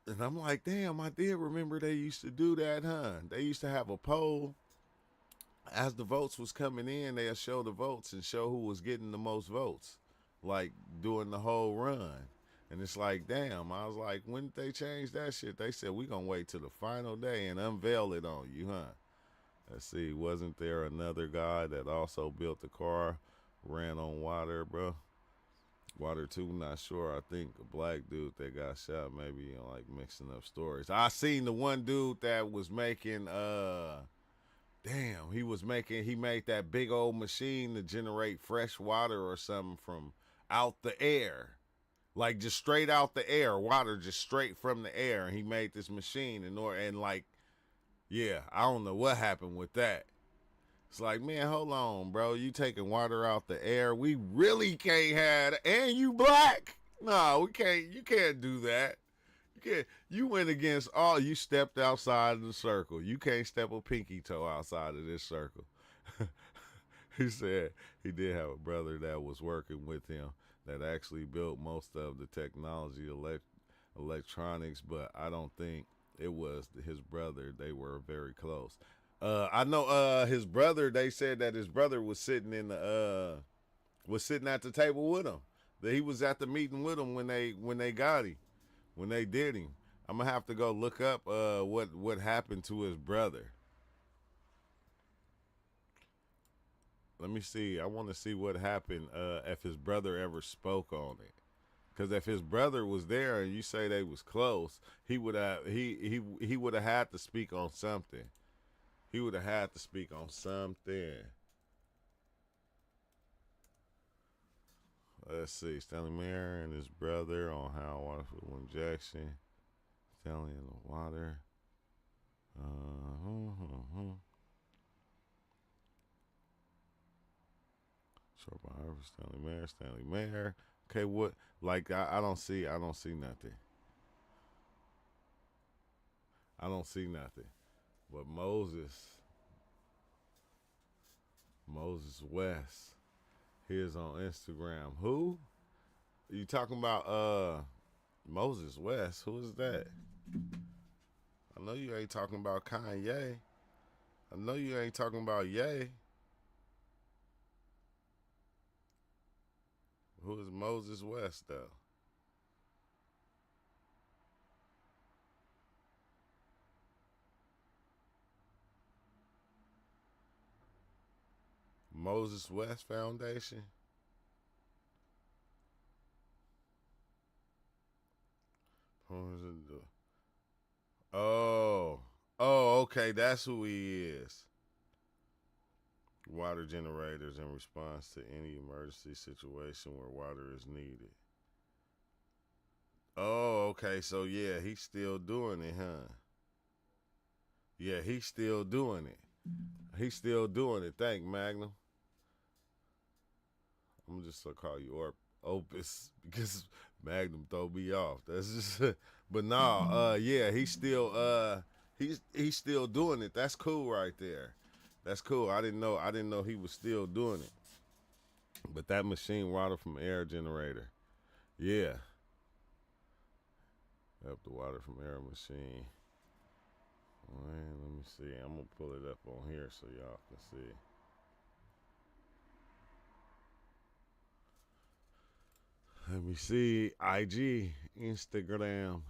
And I'm like, damn, I did remember they used to do that, huh? They used to have a poll. As the votes was coming in, they'll show the votes and show who was getting the most votes, like during the whole run. And it's like, damn, I was like, when did they change that shit? They said, we gonna wait till the final day and unveil it on you, huh? Let's see, wasn't there another guy that also built the car, ran on water, bro? Water too, not sure. I think a black dude that got shot, maybe like mixing up stories. I seen the one dude that was making damn, he made that big old machine to generate fresh water or something from out the air. Like just straight out the air, water just straight from the air. And he made this machine and like, yeah, I don't know what happened with that. It's like, man, hold on, bro. You taking water out the air. We really can't have that. And you black. No, we can't. You can't do that. You can't. You went against all. You stepped outside of the circle. You can't step a pinky toe outside of this circle. He said he did have a brother that was working with him that actually built most of the technology, electronics, but I don't think it was his brother. They were very close. I know his brother. They said that his brother was sitting in the was sitting at the table with him. That he was at the meeting with him when they got him, when they did him. I'm gonna have to go look up what happened to his brother. Let me see. I want to see what happened if his brother ever spoke on it. Because if his brother was there and you say they was close, he would have had to speak on something. He would have had to speak on something. Let's see. Stanley Mayer and his brother on how water injection. Stanley in the water. Short biography. Stanley Mayer. Okay, what? Like I don't see nothing. I don't see nothing. But Moses West. Here's on Instagram. Who? You talking about Moses West? Who is that? I know you ain't talking about Kanye. I know you ain't talking about Ye. Who is Moses West though? Moses West Foundation. Oh, okay, that's who he is. Water generators in response to any emergency situation where water is needed. Oh, okay, so yeah, he's still doing it, huh? Yeah, he's still doing it. He's still doing it. Thank Magnum. I'm just gonna call you Opus because Magnum throw me off. That's just, but nah, yeah, he's still doing it. That's cool right there. That's cool. I didn't know he was still doing it. But that machine water from air generator, yeah, up the water from air machine. Man, let me see. I'm gonna pull it up on here so y'all can see. Let me see. IG, Instagram.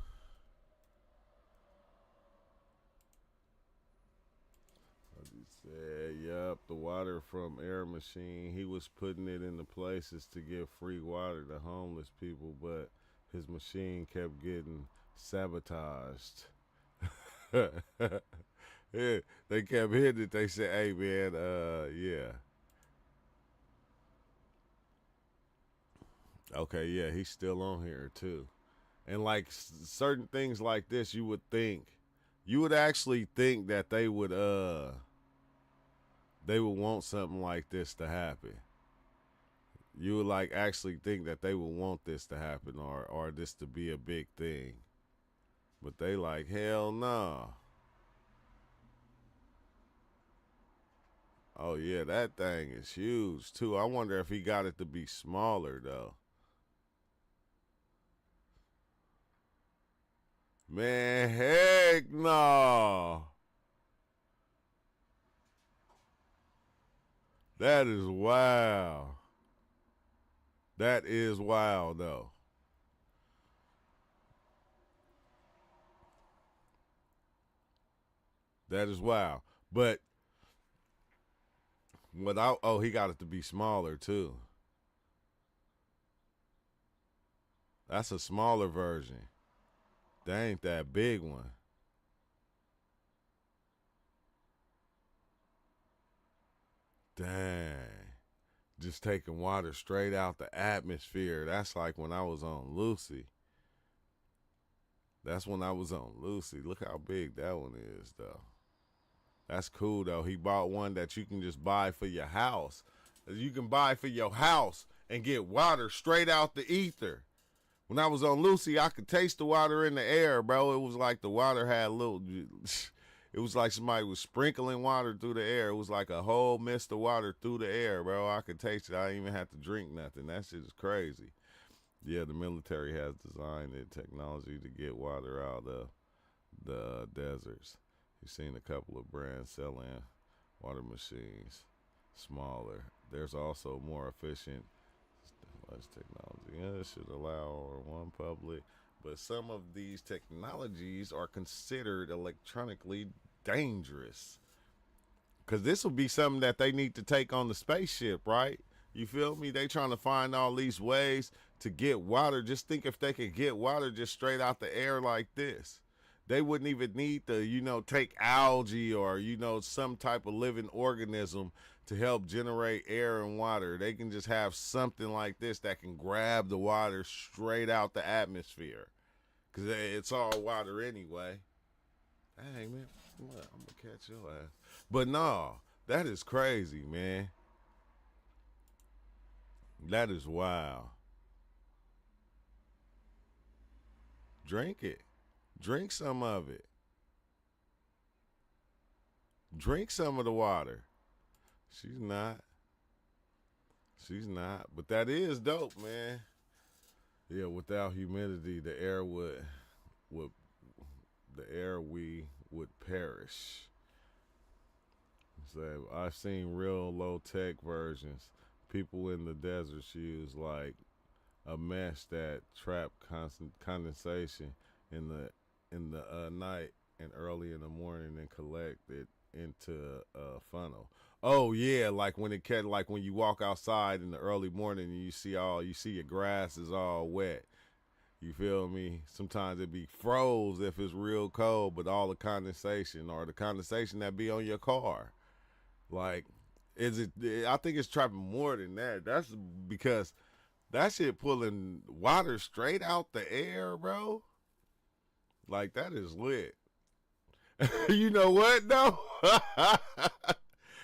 He said, "Yup, the water from air machine. He was putting it in the places to give free water to homeless people, but his machine kept getting sabotaged." Yeah, they kept hitting it. They said, "Hey man, yeah, okay, yeah, he's still on here too." And like certain things like this, you would actually think that they would want something like this to happen. You would like actually think that they would want this to happen or this to be a big thing. But they like, hell no. Nah. Oh yeah, that thing is huge too. I wonder if he got it to be smaller though. Man, heck no. That is wild. That is wild though. That is wild. But without he got it to be smaller too. That's a smaller version. That ain't that big one. Dang. Just taking water straight out the atmosphere. That's like when I was on Lucy. That's when I was on Lucy. Look how big that one is, though. That's cool, though. He bought one that you can just buy for your house. You can buy for your house and get water straight out the ether. When I was on Lucy, I could taste the water in the air, bro. It was like the water had a little. It was like somebody was sprinkling water through the air. It was like a whole mist of water through the air, bro. I could taste it. I didn't even have to drink nothing. That shit is crazy. Yeah, the military has designed the technology to get water out of the deserts. You've seen a couple of brands selling water machines, smaller. There's also more efficient less technology. Yeah, it should allow one public, but some of these technologies are considered electronically dangerous. Because this will be something that they need to take on the spaceship, right? You feel me? They trying to find all these ways to get water. Just think if they could get water just straight out the air like this. They wouldn't even need to, take algae or, some type of living organism to help generate air and water. They can just have something like this that can grab the water straight out the atmosphere. Because it's all water anyway. Dang, man. I'm going to catch your ass. But no, that is crazy, man. That is wild. Drink it. Drink some of it. Drink some of the water. She's not. She's not. But that is dope, man. Yeah, without humidity, would the air we would perish. So I've seen real low tech versions. People in the deserts use like a mesh that trap condensation in the night and early in the morning and collect it into a funnel. Oh yeah, like like when you walk outside in the early morning and you see your grass is all wet. You feel me? Sometimes it be froze if it's real cold, but all the condensation or the condensation that be on your car. Like, is it? I think it's trapping more than that. That's because that shit pulling water straight out the air, bro. Like that is lit. You know what? No.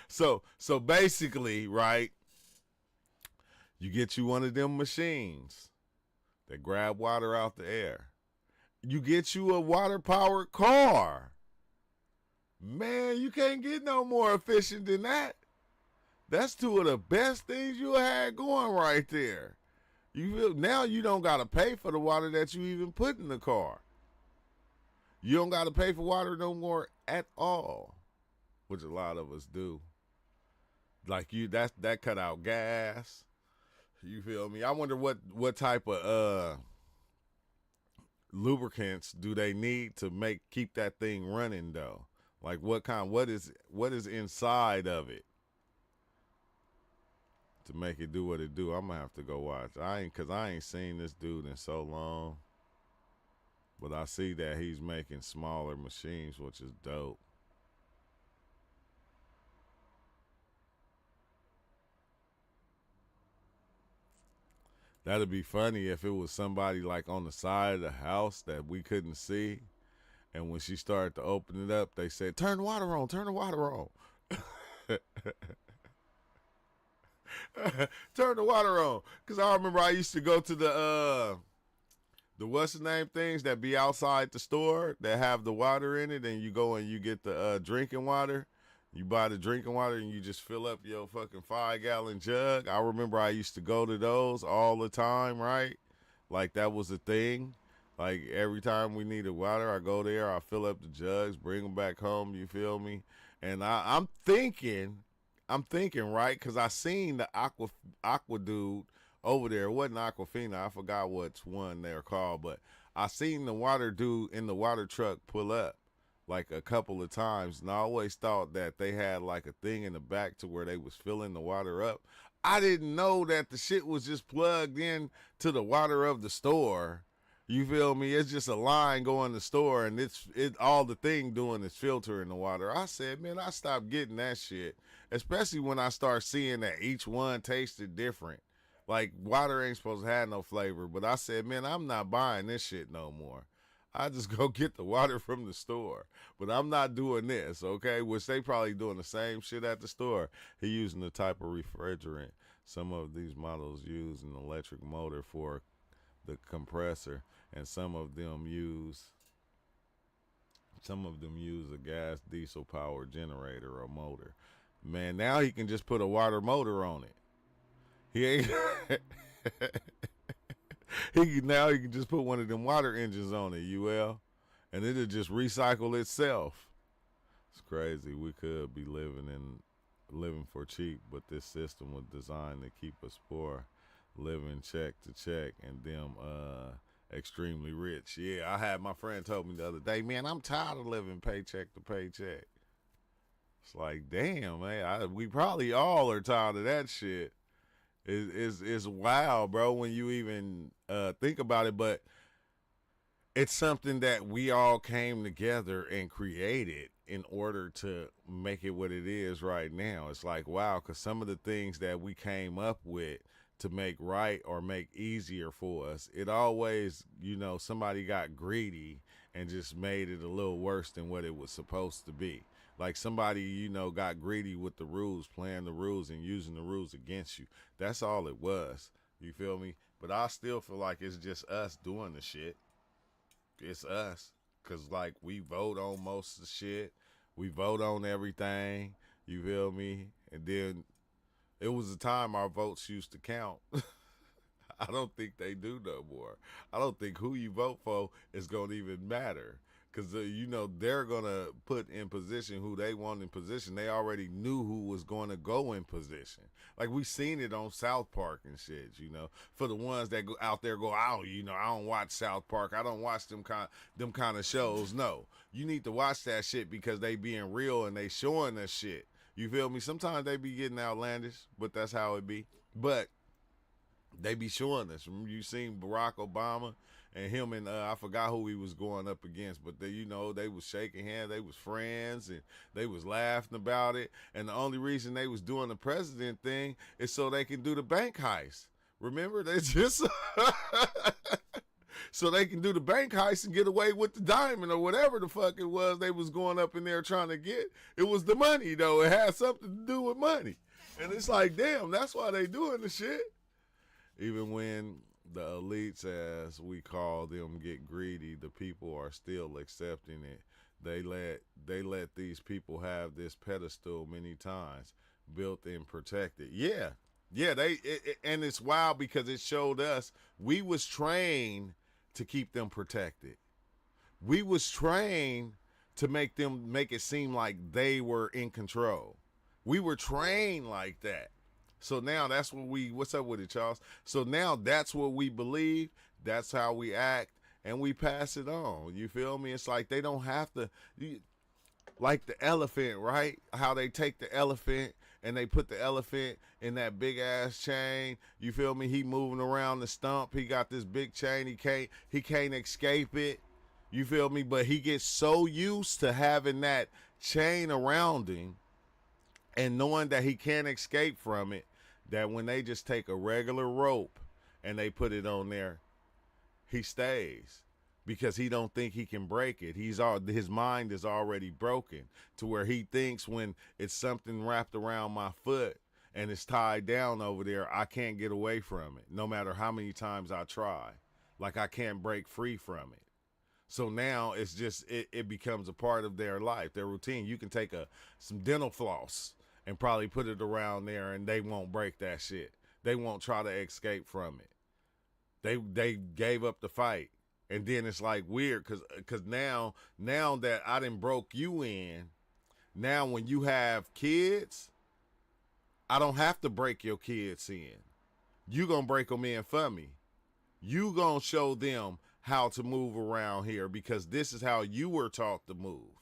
So basically, right? You get you one of them machines that grab water out the air. You get you a water powered car. Man, you can't get no more efficient than that. That's two of the best things you had going right there. Now you don't gotta pay for the water that you even put in the car. You don't gotta pay for water no more at all, which a lot of us do. Like that cut out gas. You feel me? I wonder what type of lubricants do they need to keep that thing running though? Like what is inside of it to make it do what it do? I'm gonna have to go watch. I ain't seen this dude in so long. But I see that he's making smaller machines, which is dope. That'd be funny if it was somebody like on the side of the house that we couldn't see. And when she started to open it up, they said, "Turn the water on, turn the water on." Turn the water on. Because I remember I used to go to the what's the name things that be outside the store that have the water in it, and you go and you get the drinking water. You buy the drinking water and you just fill up your fucking 5 gallon jug. I remember I used to go to those all the time, right? Like that was a thing. Like every time we needed water, I go there, I fill up the jugs, bring them back home. You feel me? And I'm thinking, right? Because I seen the aqua dude over there. It wasn't Aquafina. I forgot what's one they're called, but I seen the water dude in the water truck pull up like a couple of times, and I always thought that they had like a thing in the back to where they was filling the water up. I didn't know that the shit was just plugged in to the water of the store. You feel me? It's just a line going to the store, and it all the thing doing is filtering the water. I said, man, I stopped getting that shit, especially when I start seeing that each one tasted different. Like water ain't supposed to have no flavor, but I said, man, I'm not buying this shit no more. I just go get the water from the store, but I'm not doing this, okay? Which they probably doing the same shit at the store. He using the type of refrigerant. Some of these models use an electric motor for the compressor, and some of them use a gas diesel power generator or motor. Man, now he can just put a water motor on it. He ain't. He can just put one of them water engines on it, and it'll just recycle itself. It's crazy. We could be living for cheap, but this system was designed to keep us poor, living check to check, and them extremely rich. Yeah, I had my friend told me the other day, man, I'm tired of living paycheck to paycheck. It's like, damn, man, we probably all are tired of that shit. It's wild, bro, when you even think about it, but it's something that we all came together and created in order to make it what it is right now. It's like, wow, because some of the things that we came up with to make right or make easier for us, it always, somebody got greedy and just made it a little worse than what it was supposed to be. Like somebody, got greedy with the rules, playing the rules and using the rules against you. That's all it was. You feel me? But I still feel like it's just us doing the shit. It's us. Because, like, we vote on most of the shit. We vote on everything. You feel me? And then it was a time our votes used to count. I don't think they do no more. I don't think who you vote for is going to even matter. Because, they're going to put in position who they want in position. They already knew who was going to go in position. Like, we seen it on South Park and shit, For the ones that go out there go, I don't watch South Park. I don't watch them kind of shows. No. You need to watch that shit because they being real and they showing us shit. You feel me? Sometimes they be getting outlandish, but that's how it be. But they be showing us. Remember, you seen Barack Obama and him and I forgot who he was going up against, but they was shaking hands, they was friends, and they was laughing about it. And the only reason they was doing the president thing is so they can do the bank heist. Remember, they just so they can do the bank heist and get away with the diamond or whatever the fuck it was they was going up in there trying to get. It was the money though. It had something to do with money, and it's like, damn, that's why they doing the shit. Even when the elites, as we call them, get greedy, the people are still accepting it. They let these people have this pedestal many times, built and protected. Yeah, and it's wild because it showed us we was trained to keep them protected. We was trained to make it seem like they were in control. We were trained like that. So now that's what what's up with it, Charles? So now that's what we believe, that's how we act, and we pass it on. You feel me? It's like they don't have to, like the elephant, right? How they take the elephant and they put the elephant in that big ass chain. You feel me? He moving around the stump. He got this big chain. He can't escape it. You feel me? But he gets so used to having that chain around him and knowing that he can't escape from it, that when they just take a regular rope and they put it on there, he stays because he don't think he can break it. His mind is already broken to where he thinks when it's something wrapped around my foot and it's tied down over there, I can't get away from it, no matter how many times I try. Like I can't break free from it. So now it's just it becomes a part of their life, their routine. You can take some dental floss and probably put it around there and they won't break that shit. They won't try to escape from it. They gave up the fight. And then it's like weird because now that I done broke you in, now when you have kids, I don't have to break your kids in. You gonna break them in for me. You gonna show them how to move around here because this is how you were taught to move.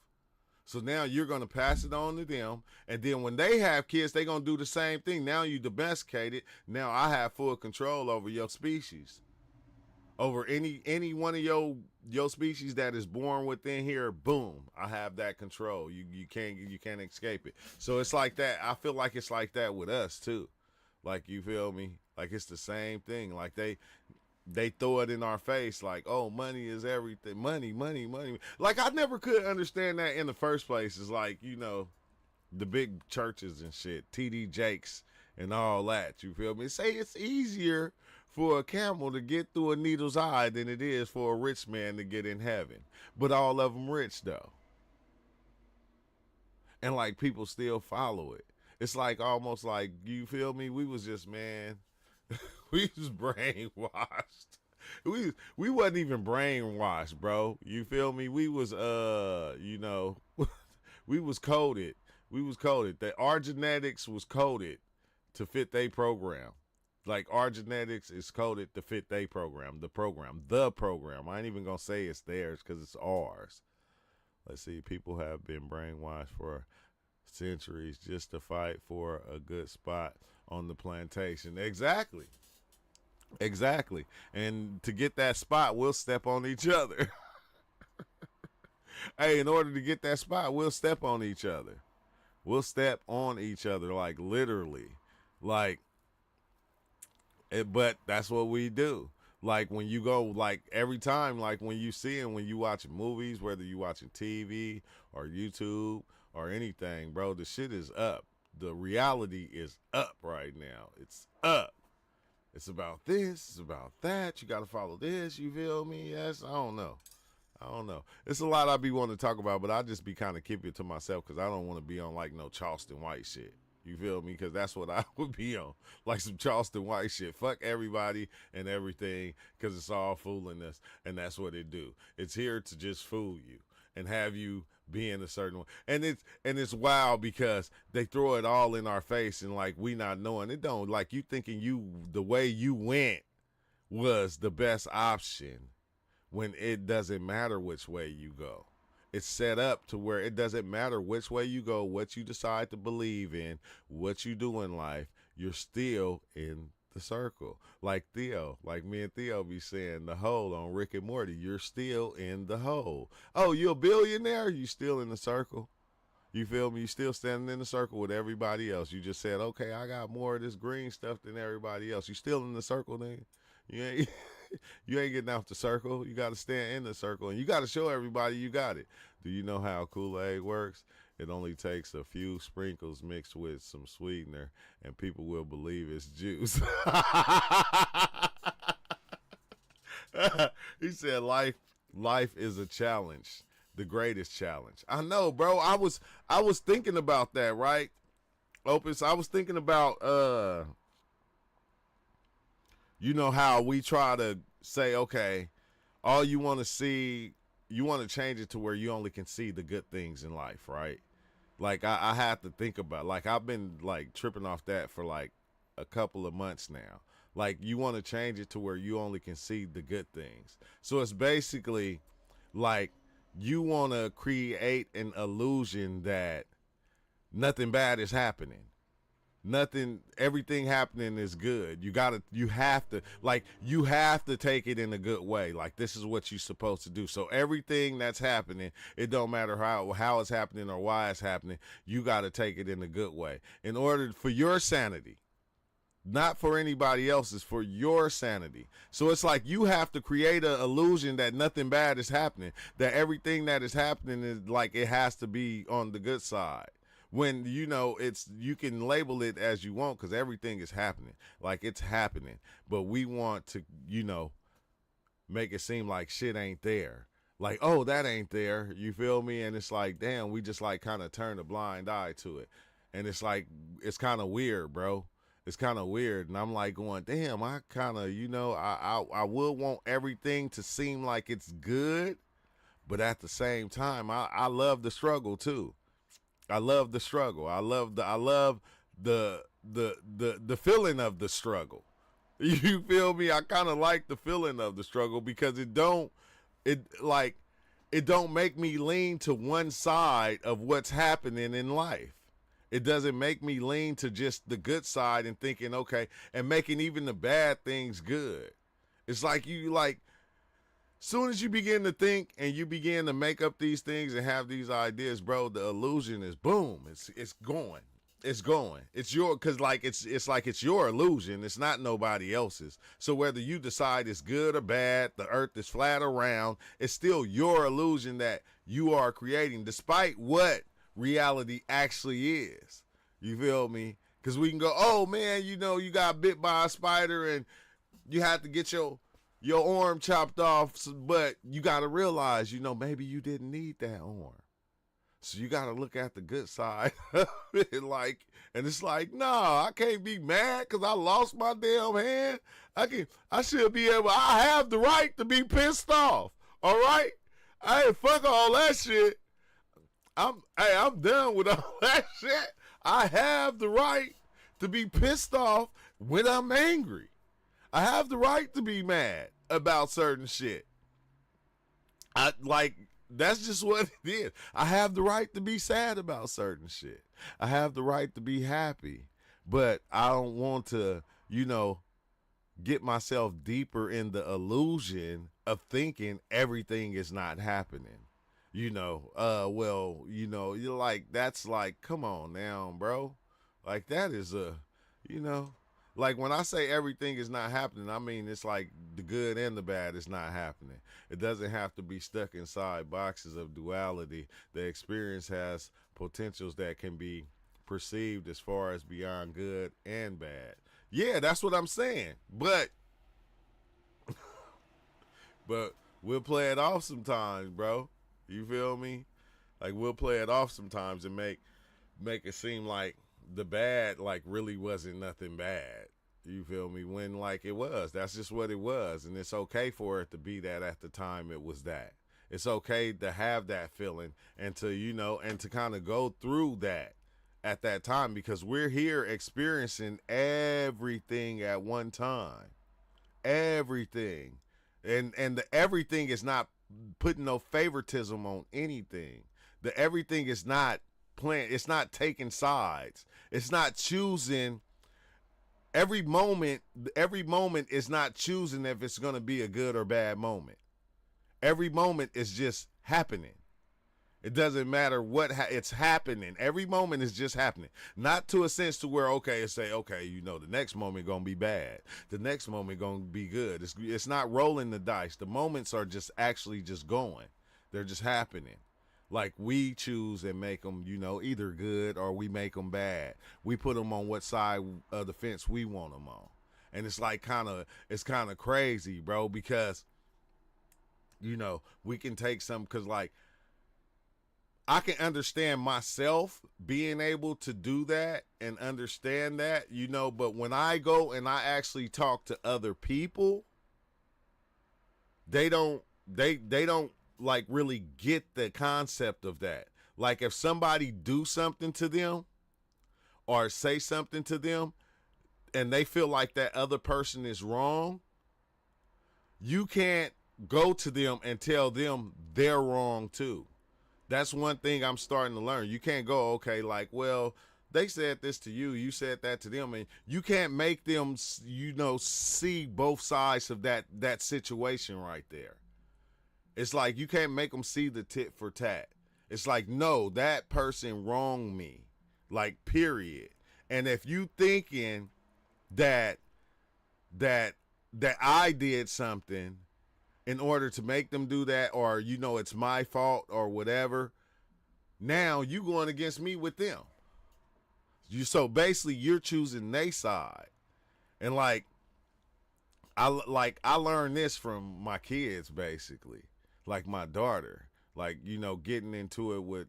So now you're going to pass it on to them. And then when they have kids, they're going to do the same thing. Now you domesticated. Now I have full control over your species. Over any one of your species that is born within here, boom, I have that control. You can't escape it. So it's like that. I feel like it's like that with us too. Like, you feel me? Like, it's the same thing. Like, they throw it in our face like, oh, money is everything. Money, money, money. Like, I never could understand that in the first place. It's like, the big churches and shit, TD Jakes and all that. You feel me? Say it's easier for a camel to get through a needle's eye than it is for a rich man to get in heaven. But all of them rich, though. And, like, people still follow it. It's like almost like, you feel me? We was just, man, we was brainwashed. We wasn't even brainwashed, bro. You feel me? We was we was coded. We was coded. That our genetics was coded to fit their program. Like, our genetics is coded to fit their program. The program. I ain't even gonna say it's theirs because it's ours. Let's see. People have been brainwashed for centuries just to fight for a good spot on the plantation. Exactly. And to get that spot, we'll step on each other. Hey, in order to get that spot, we'll step on each other. We'll step on each other, like, literally. Like, but that's what we do. Like, when you go, like, every time, like, when you see and when you watching movies, whether you watching TV or YouTube or anything, bro, the shit is up. The reality is up right now. It's up. It's about this. It's about that. You got to follow this. You feel me? Yes. I don't know. It's a lot I be wanting to talk about, but I just be kind of keeping it to myself because I don't want to be on, like, no Charleston White shit. You feel me? Because that's what I would be on. Like some Charleston White shit. Fuck everybody and everything because it's all fooling us. And that's what it do. It's here to just fool you and have you be in a certain way. And it's wild because they throw it all in our face and, like, we not knowing. It don't, like, you thinking the way you went was the best option when it doesn't matter which way you go. It's set up to where it doesn't matter which way you go, what you decide to believe in, what you do in life, you're still in the circle. Like me and Theo be saying, the hole on Rick and Morty, you're still in the hole. Oh, you a billionaire? You still in the circle? You feel me? You still standing in the circle with everybody else. You just said, okay, I got more of this green stuff than everybody else. You still in the circle then? You ain't you ain't getting out the circle. You got to stand in the circle, and you got to show everybody you got it. Do you know how Kool-Aid works? It only takes a few sprinkles mixed with some sweetener, and people will believe it's juice. He said, life is a challenge, the greatest challenge. I know, bro. I was thinking about that, right? Opus, I was thinking about how we try to say, okay, all you want to see, you want to change it to where you only can see the good things in life, right? Like, I have to think about, like, I've been, like, tripping off that for, like, a couple of months now. Like, you want to change it to where you only can see the good things. So it's basically, like, you want to create an illusion that nothing bad is happening. Everything happening is good. You have to take it in a good way. Like, this is what you're supposed to do. So everything that's happening, it don't matter how it's happening or why it's happening, you got to take it in a good way in order for your sanity. Not for anybody else's, for your sanity. So it's like you have to create an illusion that nothing bad is happening, that everything that is happening is like it has to be on the good side. When, you can label it as you want because everything is happening. Like, it's happening. But we want to, make it seem like shit ain't there. Like, oh, that ain't there. You feel me? And it's like, damn, we just, like, kind of turn a blind eye to it. And it's like, it's kind of weird, bro. It's kind of weird. And I'm like going, damn, I kind of, I would want everything to seem like it's good. But at the same time, I love the struggle, too. I love the struggle. I love the feeling of the struggle. You feel me? I kind of like the feeling of the struggle because it don't make me lean to one side of what's happening in life. It doesn't make me lean to just the good side and thinking, okay, and making even the bad things good. It's like you like soon as you begin to think and you begin to make up these things and have these ideas, bro, the illusion is boom. It's going. It's going. It's your because like it's like it's your illusion. It's not nobody else's. So whether you decide it's good or bad, the earth is flat or round, it's still your illusion that you are creating, despite what reality actually is. You feel me? Because we can go, oh man, you know, you got bit by a spider and you had to get your arm chopped off, but you got to realize, you know, maybe you didn't need that arm. So you got to look at the good side. Like, and it's like, nah, I can't be mad because I lost my damn hand. I should be able, I have the right to be pissed off. All right? Hey, fuck all that shit. I'm done with all that shit. I have the right to be pissed off when I'm angry. I have the right to be mad about certain shit. That's just what it is. I have the right to be sad about certain shit. I have the right to be happy. But I don't want to, you know, get myself deeper in the illusion of thinking everything is not happening. You know, well, you know, you're like, that's like, come on now, bro. Like, that is you know, like when I say everything is not happening, I mean it's like the good and the bad is not happening. It doesn't have to be stuck inside boxes of duality. The experience has potentials that can be perceived as far as beyond good and bad. Yeah, that's what I'm saying. But we'll play it off sometimes, bro. You feel me? Like we'll play it off sometimes and make it seem like the bad like really wasn't nothing bad. You feel me? When like it was. That's just what it was. And it's okay for it to be that at the time it was that. It's okay to have that feeling and to, you know, and to kind of go through that at that time because we're here experiencing everything at one time. Everything. And the everything is not putting no favoritism on anything. The everything is not playing, it's not taking sides. It's not choosing every moment is not choosing if it's going to be a good or bad moment. Every moment is just happening. It doesn't matter what it's happening. Every moment is just happening. Not to a sense to where, okay, say, okay, you know, the next moment going to be bad. The next moment going to be good. It's not rolling the dice. The moments are just actually just going. They're just happening. Like we choose and make them, you know, either good or we make them bad. We put them on what side of the fence we want them on. And it's like it's kind of crazy, bro, because, you know, we can take some, because like, I can understand myself being able to do that and understand that, you know, but when I go and I actually talk to other people, they don't like really get the concept of that. Like if somebody do something to them or say something to them and they feel like that other person is wrong, you can't go to them and tell them they're wrong too. That's one thing I'm starting to learn. You can't go, okay, like, well, they said this to you, you said that to them, and you can't make them, you know, see both sides of that situation right there. It's like you can't make them see the tit for tat. It's like, no, that person wronged me, like, period. And if you thinking that I did something in order to make them do that, or, you know, it's my fault or whatever, now you going against me with them. So basically you're choosing their side. And like I learned this from my kids, basically, like my daughter, like, you know, getting into it with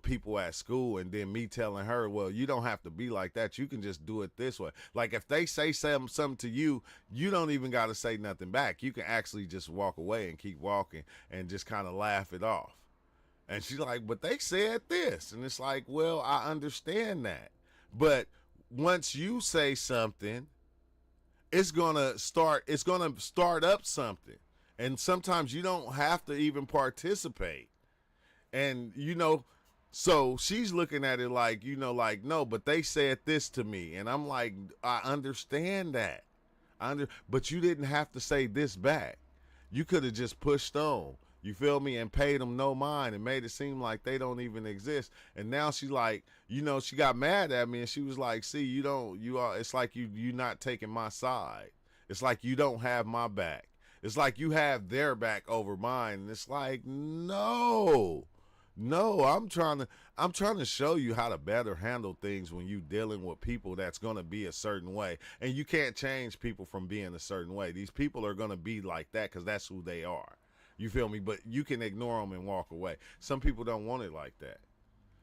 people at school, and then me telling her, well, you don't have to be like that. You can just do it this way. Like if they say something to you, you don't even got to say nothing back. You can actually just walk away and keep walking and just kind of laugh it off. And she's like, but they said this. And it's like, well, I understand that. But once you say something, it's going to start up something. And sometimes you don't have to even participate. And, so she's looking at it like, like, no, but they said this to me. And I'm like, I understand that. But you didn't have to say this back. You could have just pushed on. You feel me? And paid them no mind and made it seem like they don't even exist. And now she's like, she got mad at me and she was like, see, it's like you not taking my side. It's like you don't have my back. It's like you have their back over mine. And it's like, no, I'm trying to show you how to better handle things when you dealing with people that's going to be a certain way. And you can't change people from being a certain way. These people are going to be like that because that's who they are. You feel me? But you can ignore them and walk away. Some people don't want it like that.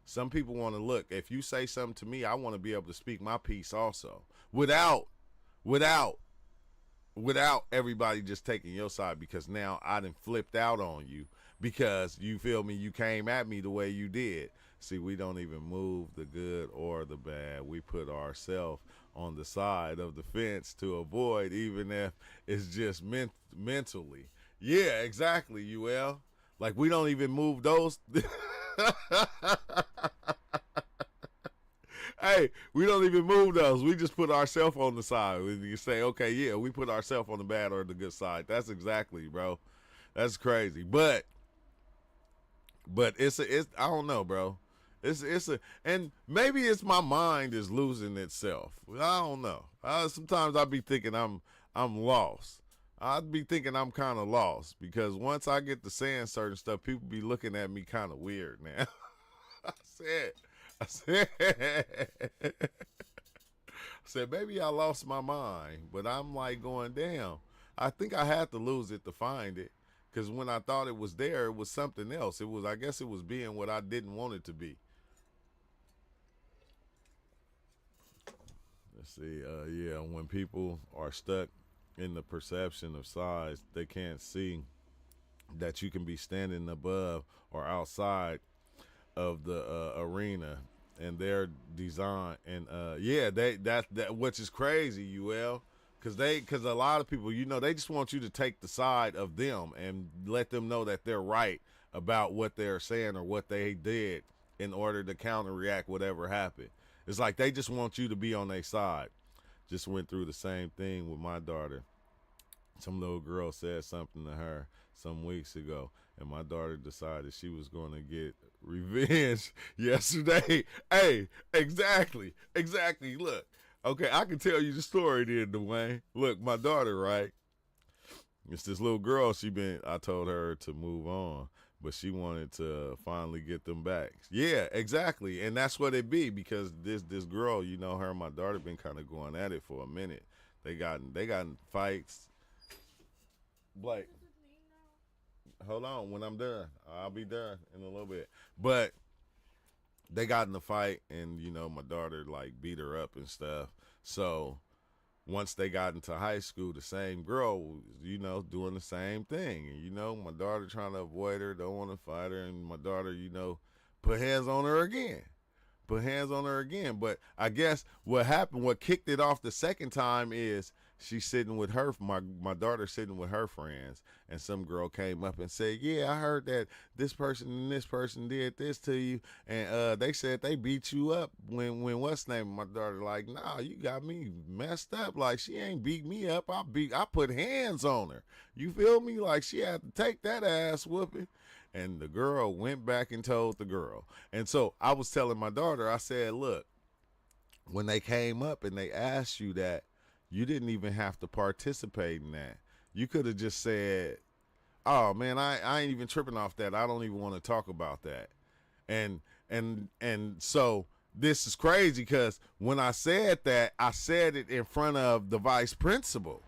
Some people want to look. If you say something to me, I want to be able to speak my piece also. Without everybody just taking your side, because now I done flipped out on you because, you feel me, you came at me the way you did. See, we don't even move the good or the bad. We put ourselves on the side of the fence to avoid, even if it's just mentally. Yeah, exactly, UL. Like, we don't even move those. Hey, we don't even move those. We just put ourselves on the side. You say, okay, yeah, we put ourselves on the bad or the good side. That's exactly, bro. That's crazy. But it's I don't know, bro. And maybe it's my mind is losing itself. I don't know. Sometimes I be thinking I'm lost. I'd be thinking I'm kind of lost because once I get to saying certain stuff, people be looking at me kind of weird now. I said, maybe I lost my mind, but I'm like going, damn, I think I had to lose it to find it. Because when I thought it was there, it was something else. I guess it was being what I didn't want it to be. Let's see. Yeah, when people are stuck in the perception of size, they can't see that you can be standing above or outside of the arena and their design. And that which is crazy, UL, because a lot of people, they just want you to take the side of them and let them know that they're right about what they're saying or what they did in order to counteract whatever happened. It's like they just want you to be on their side. Just went through the same thing with my daughter. Some little girl said something to her some weeks ago, and my daughter decided she was going to get revenge yesterday. Hey, exactly. Look, okay, I can tell you the story then, Dwayne. Look, my daughter, right? It's this little girl. I told her to move on, but she wanted to finally get them back. Yeah, exactly. And that's what it be, because this girl, her and my daughter been kind of going at it for a minute. They got in fights. Blake, hold on. When I'm done, I'll be done in a little bit. But they got in a fight, and my daughter beat her up and stuff. So once they got into high school, the same girl was, doing the same thing. And my daughter trying to avoid her, don't want to fight her, and my daughter, put hands on her again. But I guess what happened, what kicked it off the second time is she's sitting with my daughter sitting with her friends, and some girl came up and said, yeah, I heard that this person and this person did this to you, and they said they beat you up when what's name? My daughter like, nah, you got me messed up. Like, she ain't beat me up. I put hands on her. You feel me? Like, she had to take that ass whooping. And the girl went back and told the girl. And so I was telling my daughter, I said, look, when they came up and they asked you that, you didn't even have to participate in that. You could have just said, oh, man, I ain't even tripping off that. I don't even want to talk about that. And so this is crazy, because when I said that, I said it in front of the vice principal.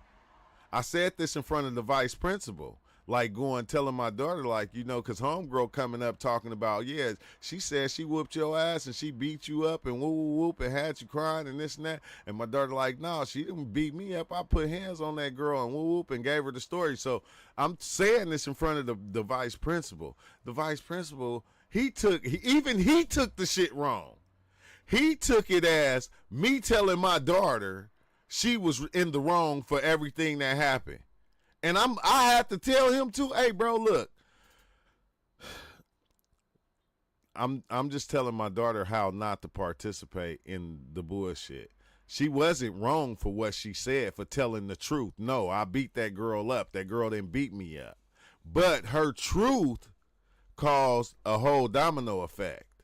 I said this in front of the vice principal. Like, telling my daughter, because homegirl coming up talking about, yeah, she said she whooped your ass and she beat you up and whoop and had you crying and this and that. And my daughter like, no, she didn't beat me up. I put hands on that girl and whoop and gave her the story. So I'm saying this in front of the vice principal. The vice principal, he took the shit wrong. He took it as me telling my daughter she was in the wrong for everything that happened. And I have to tell him too, hey bro, look, I'm just telling my daughter how not to participate in the bullshit. She wasn't wrong for what she said, for telling the truth. No, I beat that girl up. That girl didn't beat me up. But her truth caused a whole domino effect.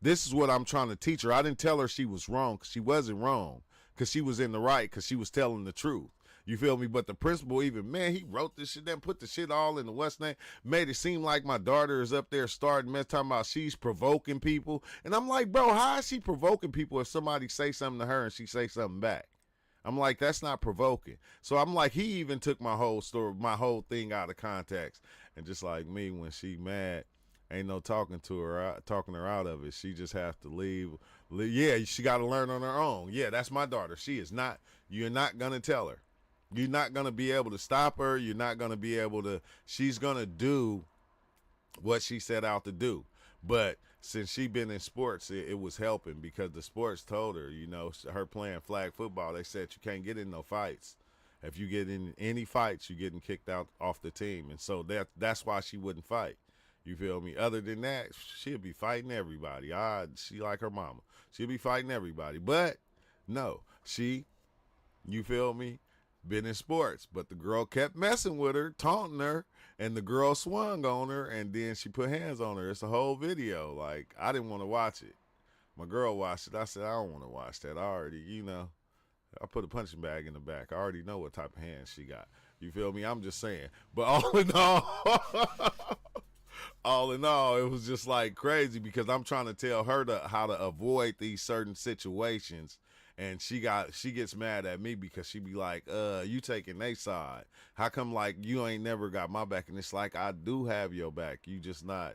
This is what I'm trying to teach her. I didn't tell her she was wrong because she wasn't wrong, because she was in the right, because she was telling the truth. You feel me? But the principal, even, man, he wrote this shit down, put the shit all in the what's name, made it seem like my daughter is up there starting mess, talking about she's provoking people. And I'm like, bro, how is she provoking people if somebody say something to her and she say something back? I'm like, that's not provoking. So I'm like, he even took my whole story, my whole thing out of context. And just like me, when she mad, ain't no talking to her, talking her out of it. She just have to leave. Yeah, she got to learn on her own. Yeah, that's my daughter. She is not, you're not going to tell her. You're not going to be able to stop her. You're not going to be able to, she's going to do what she set out to do. But since she been in sports, it was helping, because the sports told her, you know, her playing flag football, they said you can't get in no fights. If you get in any fights, you're getting kicked out off the team. And so that's why she wouldn't fight. You feel me? Other than that, she'll be fighting everybody. She like her mama. She'll be fighting everybody. But no, you feel me, been in sports. But the girl kept messing with her, taunting her, and the girl swung on her, and then she put hands on her. It's a whole video. Like, I didn't want to watch it. My girl watched it. I said, I don't want to watch that. I already, you know, I put a punching bag in the back. I already know what type of hands she got. You feel me? I'm just saying. But all in all, it was just like crazy, because I'm trying to tell her how to avoid these certain situations. And she gets mad at me because she be like, you taking their side. How come, like, you ain't never got my back? And it's like, I do have your back. You just not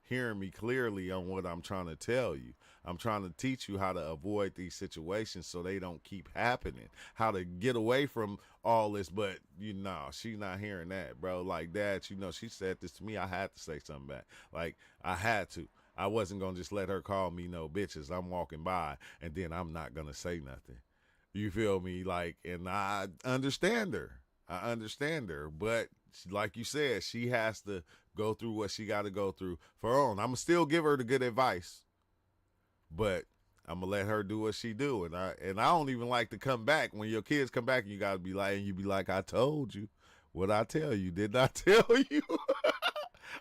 hearing me clearly on what I'm trying to tell you. I'm trying to teach you how to avoid these situations so they don't keep happening, how to get away from all this. But, you know, she not hearing that, bro. Like, Dad, you know, she said this to me. I had to say something back. Like, I had to. I wasn't going to just let her call me no bitches. I'm walking by, and then I'm not going to say nothing. You feel me? Like, and I understand her. But like you said, she has to go through what she got to go through for her own. I'm going to still give her the good advice, but I'm going to let her do what she do. And I don't even like to come back. When your kids come back, and you got to be like, and you be like, I told you. What I tell you? Did I tell you?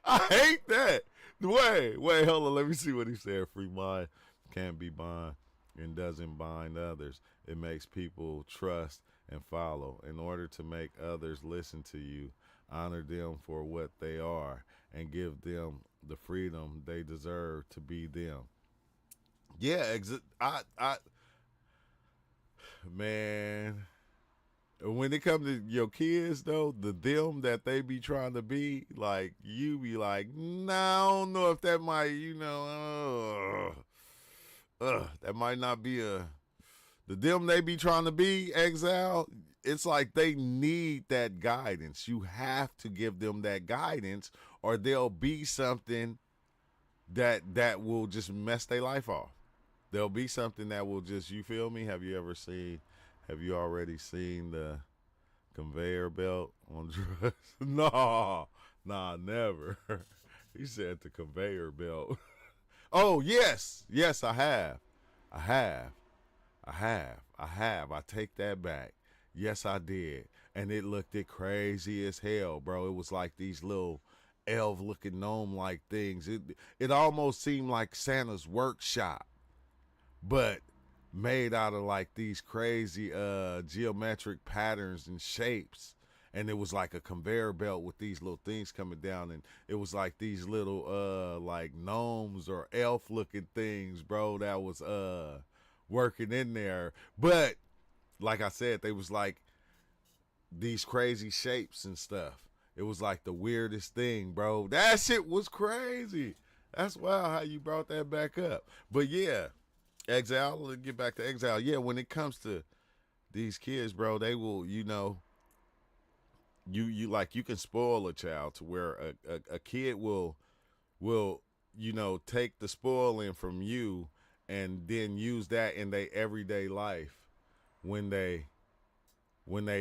I hate that. Wait, hold on. Let me see what he said. Free mind can't be bind and doesn't bind others. It makes people trust and follow. In order to make others listen to you, honor them for what they are and give them the freedom they deserve to be them. Yeah, man, when it comes to your kids, though, the them that they be trying to be, like, you be like, nah, I don't know if that might, you know, that might not be the them they be trying to be, Exile. It's like they need that guidance. You have to give them that guidance, or there'll be something that will just mess their life off. There'll be something that will just, you feel me? Have you already seen the conveyor belt on drugs? No, nah, never. He said the conveyor belt. Oh, yes, I have. I take that back. Yes, I did. And it looked crazy as hell, bro. It was like these little elf-looking gnome-like things. It almost seemed like Santa's workshop, but made out of like these crazy geometric patterns and shapes. And it was like a conveyor belt with these little things coming down, and it was like these little like gnomes or elf looking things, bro, that was working in there. But like I said, they was like these crazy shapes and stuff. It was like the weirdest thing, bro. That shit was crazy. That's wild how you brought that back up. But yeah, Exile, let's get back to Exile. Yeah, when it comes to these kids, bro, they will, you know, you like, you can spoil a child to where a kid will, you know, take the spoiling from you and then use that in their everyday life when they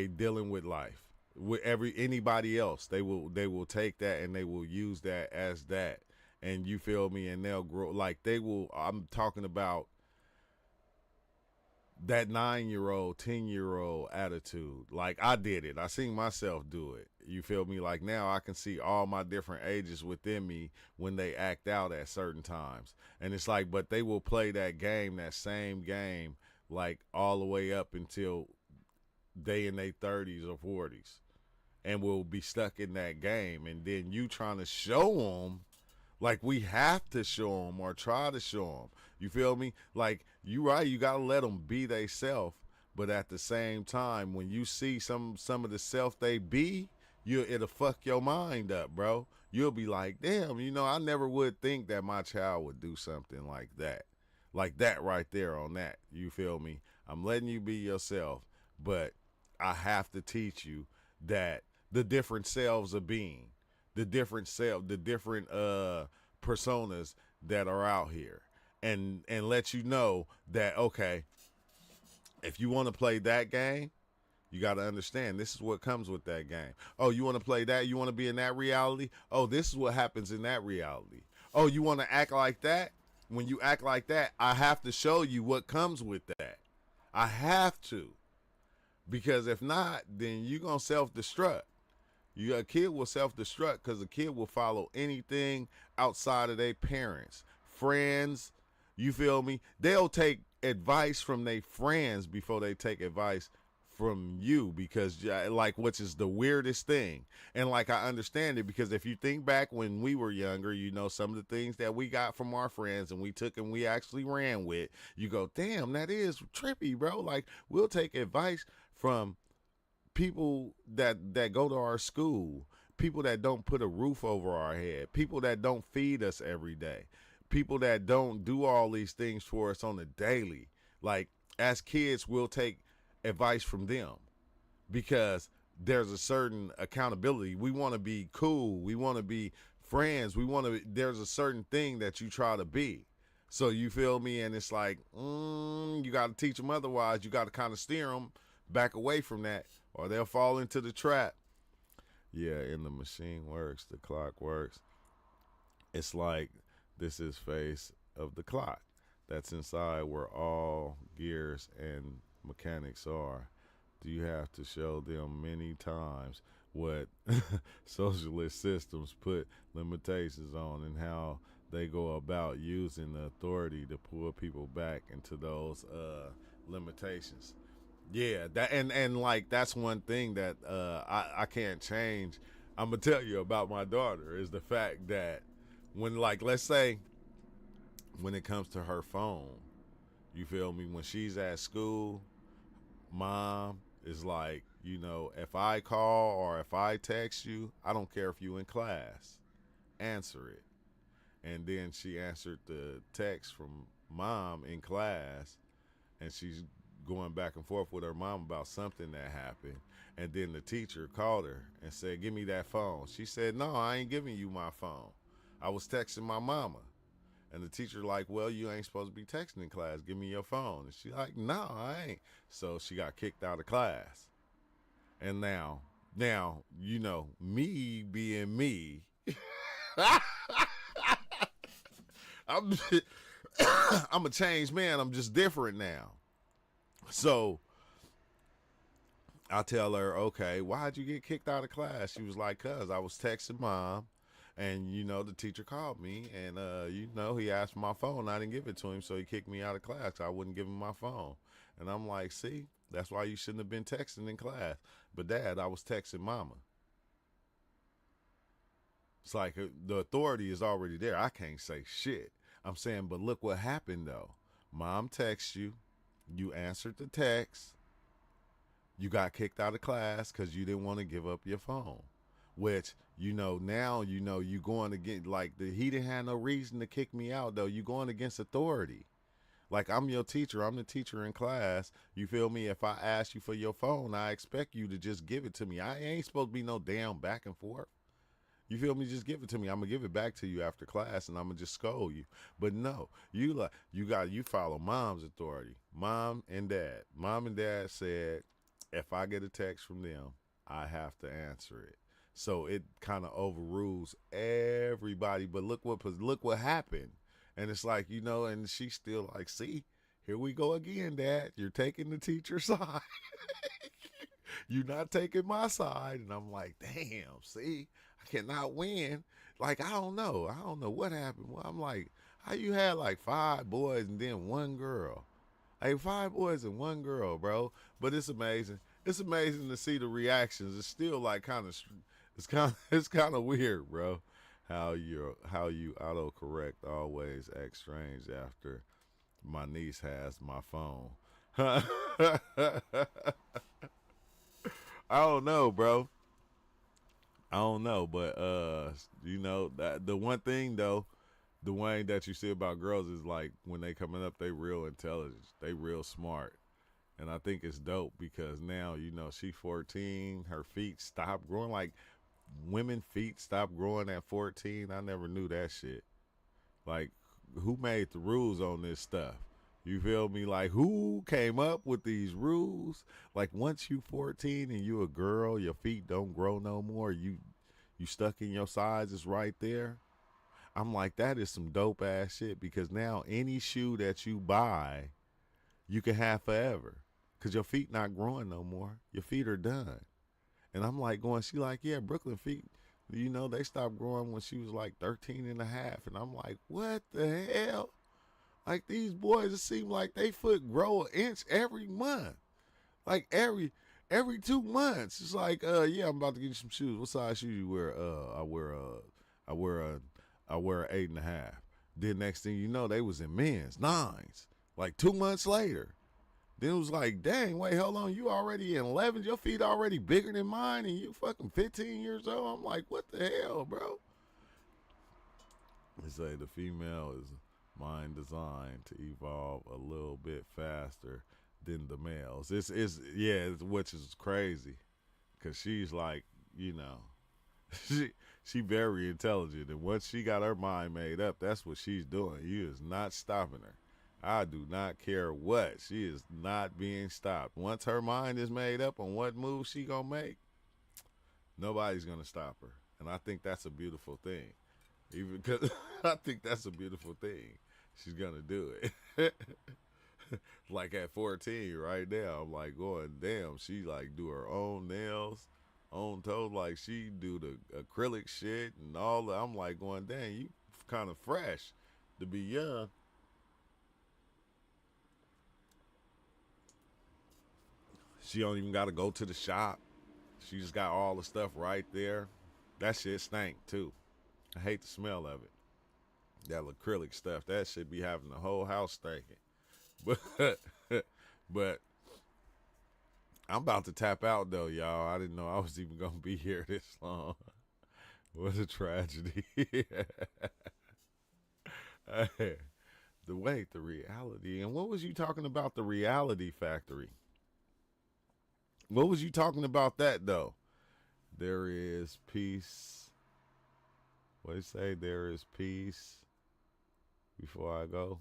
dealing with life. with anybody else. They will take that and they will use that as that. And you feel me? And they'll grow like they will. I'm talking about that 9 year old, 10 year old attitude. Like I did it. I seen myself do it. You feel me? Like now I can see all my different ages within me when they act out at certain times. And it's like, but they will play that game, that same game, like all the way up until they in their 30s or 40s, and will be stuck in that game. And then you trying to show them, like we have to show them or try to show them. You feel me? Like you right, you gotta let them be they self, but at the same time, when you see some of the self they be, it'll fuck your mind up, bro. You'll be like, damn, I never would think that my child would do something like that right there on that. You feel me? I'm letting you be yourself, but I have to teach you that the different selves of being, the different personas that are out here, and let you know that okay, if you want to play that game, you got to understand this is what comes with that game. Oh, you want to play that? You want to be in that reality? Oh, this is what happens in that reality. Oh, you want to act like that? When you act like that, I have to show you what comes with that. I have to. Because if not, then you're going to self-destruct. A kid will self-destruct because a kid will follow anything outside of their parents, friends. You feel me? They'll take advice from their friends before they take advice from you, because like, which is the weirdest thing. And like, I understand it, because if you think back when we were younger, some of the things that we got from our friends and we took and we actually ran with, you go, damn, that is trippy, bro. Like, we'll take advice from people that go to our school, people that don't put a roof over our head, people that don't feed us every day, people that don't do all these things for us on a daily. Like, as kids, we'll take advice from them because there's a certain accountability. We want to be cool, we want to be friends, there's a certain thing that you try to be. So you feel me? And it's like, you got to teach them otherwise. You got to kind of steer them back away from that, or they'll fall into the trap. Yeah, and the machine works, the clock works. It's like, this is face of the clock that's inside where all gears and mechanics are. Do you have to show them many times what socialist systems put limitations on, and how they go about using the authority to pull people back into those limitations? Yeah, that and like, that's one thing that I can't change. I'm gonna tell you about my daughter, is the fact that when, like, let's say when it comes to her phone, you feel me, when she's at school, mom is like, if I call or if I text you, I don't care if you in class, answer it. And then she answered the text from mom in class, and she's going back and forth with her mom about something that happened. And then the teacher called her and said, give me that phone. She said, no, I ain't giving you my phone. I was texting my mama. And the teacher like, well, you ain't supposed to be texting in class. Give me your phone. And she like, no, I ain't. So she got kicked out of class. And now, me being me, I'm, I'm a changed man. I'm just different now. So I tell her, okay, why'd you get kicked out of class? She was like, cuz I was texting mom, and the teacher called me, and he asked for my phone. I didn't give it to him, so he kicked me out of class. I wouldn't give him my phone. And I'm like, see, that's why you shouldn't have been texting in class. But Dad, I was texting mama. It's like, the authority is already there. I can't say shit. I'm saying, but look what happened though. Mom texts you, you answered the text, you got kicked out of class because you didn't want to give up your phone. Which, now, you going against, like, he didn't have no reason to kick me out, though. You going against authority. Like, I'm your teacher. I'm the teacher in class. You feel me? If I ask you for your phone, I expect you to just give it to me. I ain't supposed to be no damn back and forth. You feel me? Just give it to me. I'm going to give it back to you after class, and I'm going to just scold you. But no, you follow mom's authority. Mom and dad. Mom and dad said, if I get a text from them, I have to answer it. So it kind of overrules everybody. But look what happened, and it's like, and she's still like, see, here we go again, Dad. You're taking the teacher's side. You're not taking my side. And I'm like, damn, see, I cannot win. Like, I don't know. I don't know what happened. Well, I'm like, how you had like five boys and then one girl? Like five boys and one girl, bro. But it's amazing. It's amazing to see the reactions. It's still like it's kind of weird, bro. How you autocorrect always act strange after my niece has my phone. I don't know, bro. I don't know, but that the one thing though, the one that you see about girls is like when they coming up, they real intelligent, they real smart, and I think it's dope because now she 14, her feet stop growing. Like women feet stop growing at 14. I never knew that shit. Like who made the rules on this stuff? You feel me? Like who came up with these rules? Like once you 14 and you a girl, your feet don't grow no more. You stuck in your size is right there. I'm like, that is some dope ass shit because now any shoe that you buy, you can have forever. Cause your feet not growing no more. Your feet are done. And I'm like she like, yeah, Brooklyn feet, they stopped growing when she was like 13 and a half. And I'm like, what the hell? Like these boys, it seem like they foot grow an inch every month. Like every 2 months. It's like, yeah, I'm about to get you some shoes. What size shoes you wear? I wear an 8.5. Then next thing you know, they was in men's nines. Like 2 months later. Then it was like, dang, wait, hold on, you already in 11? Your feet already bigger than mine and you fucking 15 years old? I'm like, what the hell, bro? They say the female is mind designed to evolve a little bit faster than the males. Which is crazy. Cause she's like, she very intelligent, and once she got her mind made up, that's what she's doing. You is not stopping her. I do not care what. She is not being stopped. Once her mind is made up on what move she gonna make, nobody's gonna stop her. And I think that's a beautiful thing. Even because I think that's a beautiful thing. She's gonna do it. Like at 14 right now, I'm like going, damn, she like do her own nails, own toes, like she do the acrylic shit and all that. I'm like going, dang, you kind of fresh to be young. She don't even got to go to the shop. She just got all the stuff right there. That shit stank too. I hate the smell of it. That acrylic stuff, that should be having the whole house stinking. But but I'm about to tap out though, y'all. I didn't know I was even gonna be here this long. What a tragedy. The reality. And what was you talking about the reality factory? What was you talking about that though? There is peace. What do you say? There is peace before I go.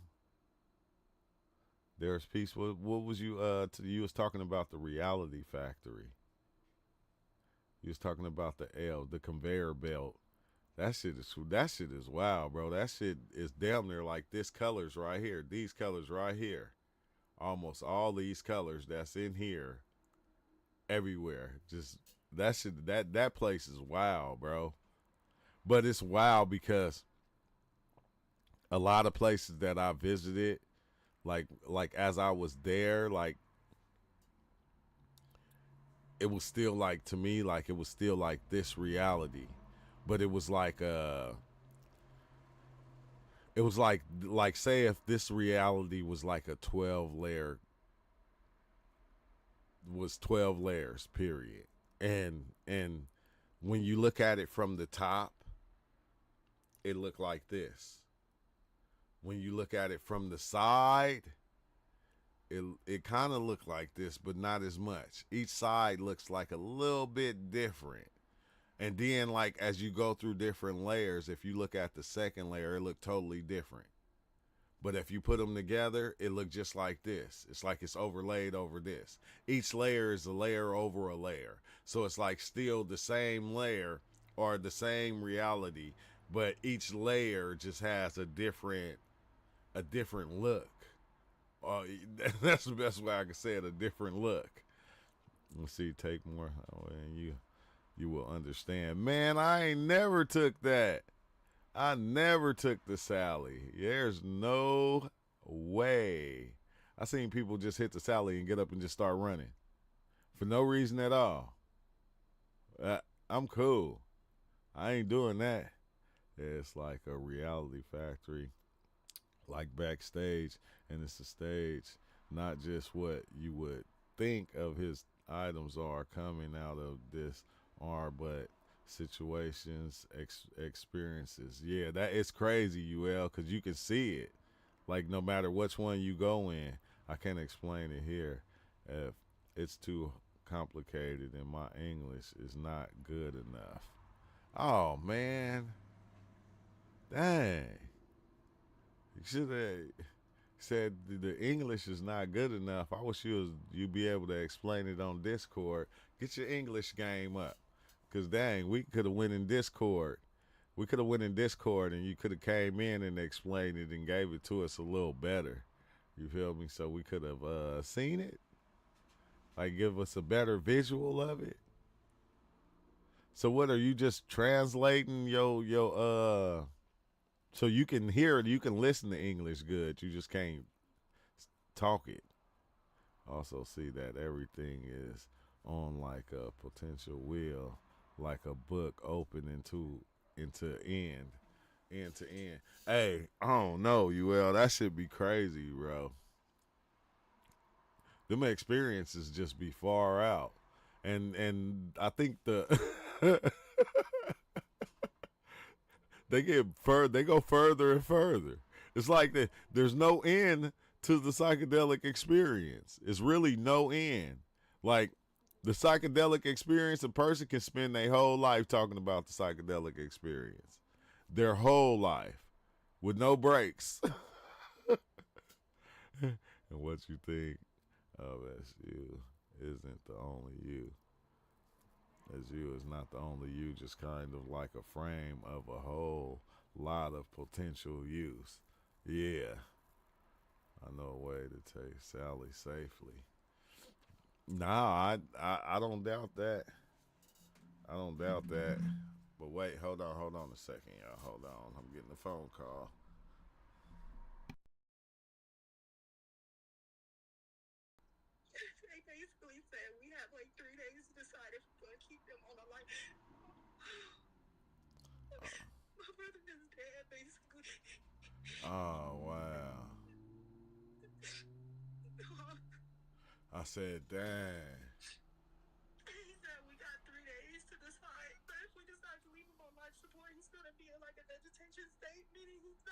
There's peace. What was you you was talking about the reality factory. You was talking about the conveyor belt. That shit is wild, bro. That shit is damn near like this colors right here. These colors right here. Almost all these colors that's in here everywhere. Just that shit that place is wild, bro. But it's wild because a lot of places that I visited, like as I was there, like it was still like to me, like it was still like this reality. But it was like say if this reality was like a 12 layers, period. And when you look at it from the top, it looked like this. When you look at it from the side, it kind of looked like this, but not as much. Each side looks like a little bit different. And then, like, as you go through different layers, if you look at the second layer, it looked totally different. But if you put them together, it look just like this. It's like it's overlaid over this. Each layer is a layer over a layer. So it's like still the same layer or the same reality, but each layer just has a different look. Uh, that's the best way I can say it, a different look. Let's see, take more. Oh, and you will understand. Man, I ain't never took that. I never took the Sally. There's no way. I seen people just hit the Sally and get up and just start running for no reason at all. Uh, I'm cool. I ain't doing that. It's like a reality factory, like backstage, and it's a stage, not just what you would think of his items are coming out of this are, but situations, experiences. Yeah, that is crazy, UL, because you can see it. Like no matter which one you go in, I can't explain it here. If it's too complicated and my English is not good enough. Oh man, dang! You should have said the English is not good enough. I wish you'd be able to explain it on Discord. Get your English game up, cause dang, we could have went in Discord. We could have went in Discord, and you could have came in and explained it and gave it to us a little better. You feel me? So we could have seen it, like give us a better visual of it. So what are you just translating so you can hear it, you can listen to English good. You just can't talk it. Also see that everything is on like a potential wheel, like a book open into end to end. Hey, I don't know, UL. That should be crazy, bro. Them experiences just be far out, and I think they go further and further. It's like there's no end to the psychedelic experience. It's really no end. Like the psychedelic experience, a person can spend their whole life talking about the psychedelic experience, their whole life, with no breaks. And what you think of as you isn't the only you. As you is not the only you, just kind of like a frame of a whole lot of potential use. Yeah, I know a way to take Sally safely. Nah, I don't doubt that. I don't doubt that. But wait, hold on a second, y'all. Hold on. I'm getting a phone call. They basically said we have like 3 days to decide if we're gonna keep them on a life. My brother is dead, basically. Oh wow. I said, dang. He said we got 3 days to decide, but if we decide to leave him on life support, he's gonna be in like a vegetation state, meaning he's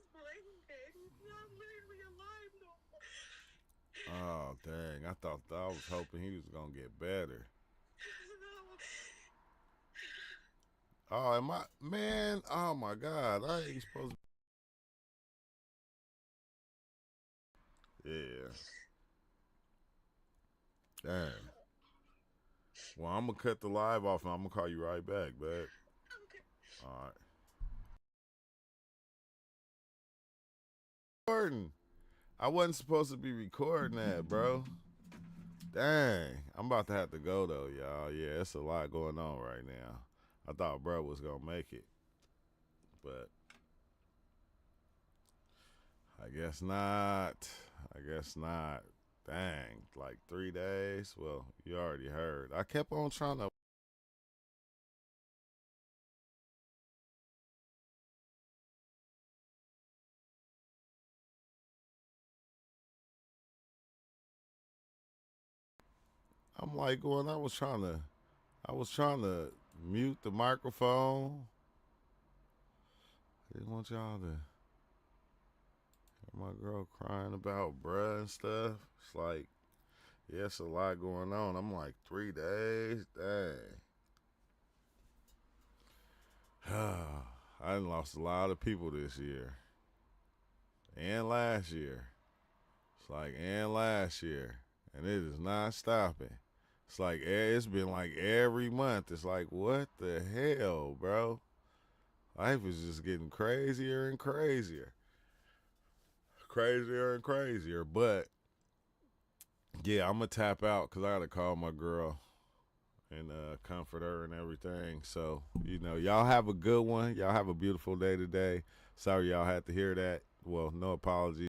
brain dead. He's not literally alive no more. Oh dang! I was hoping he was gonna get better. Oh, am I man? Oh my God! I ain't supposed to. Yeah. Dang. Well, I'm gonna cut the live off and I'm gonna call you right back, babe. Okay. All right. Recording. I wasn't supposed to be recording that, bro. Dang. I'm about to have to go though, y'all. Yeah, it's a lot going on right now. I thought bro was gonna make it, but I guess not. I guess not. Dang, like 3 days. Well, you already heard. I kept on trying to. I'm like going. I was trying to mute the microphone. I didn't want y'all to hear my girl crying about bruh and stuff. It's like, yeah, it's a lot going on. I'm like 3 days. Dang. I done lost a lot of people this year. and last year. It's like, and last year. And it is not stopping. It's like, it's been like every month. It's like, what the hell, bro? Life is just getting crazier and crazier. Crazier and crazier. But, yeah, I'm going to tap out because I got to call my girl and comfort her and everything. So, y'all have a good one. Y'all have a beautiful day today. Sorry y'all had to hear that. Well, no apologies.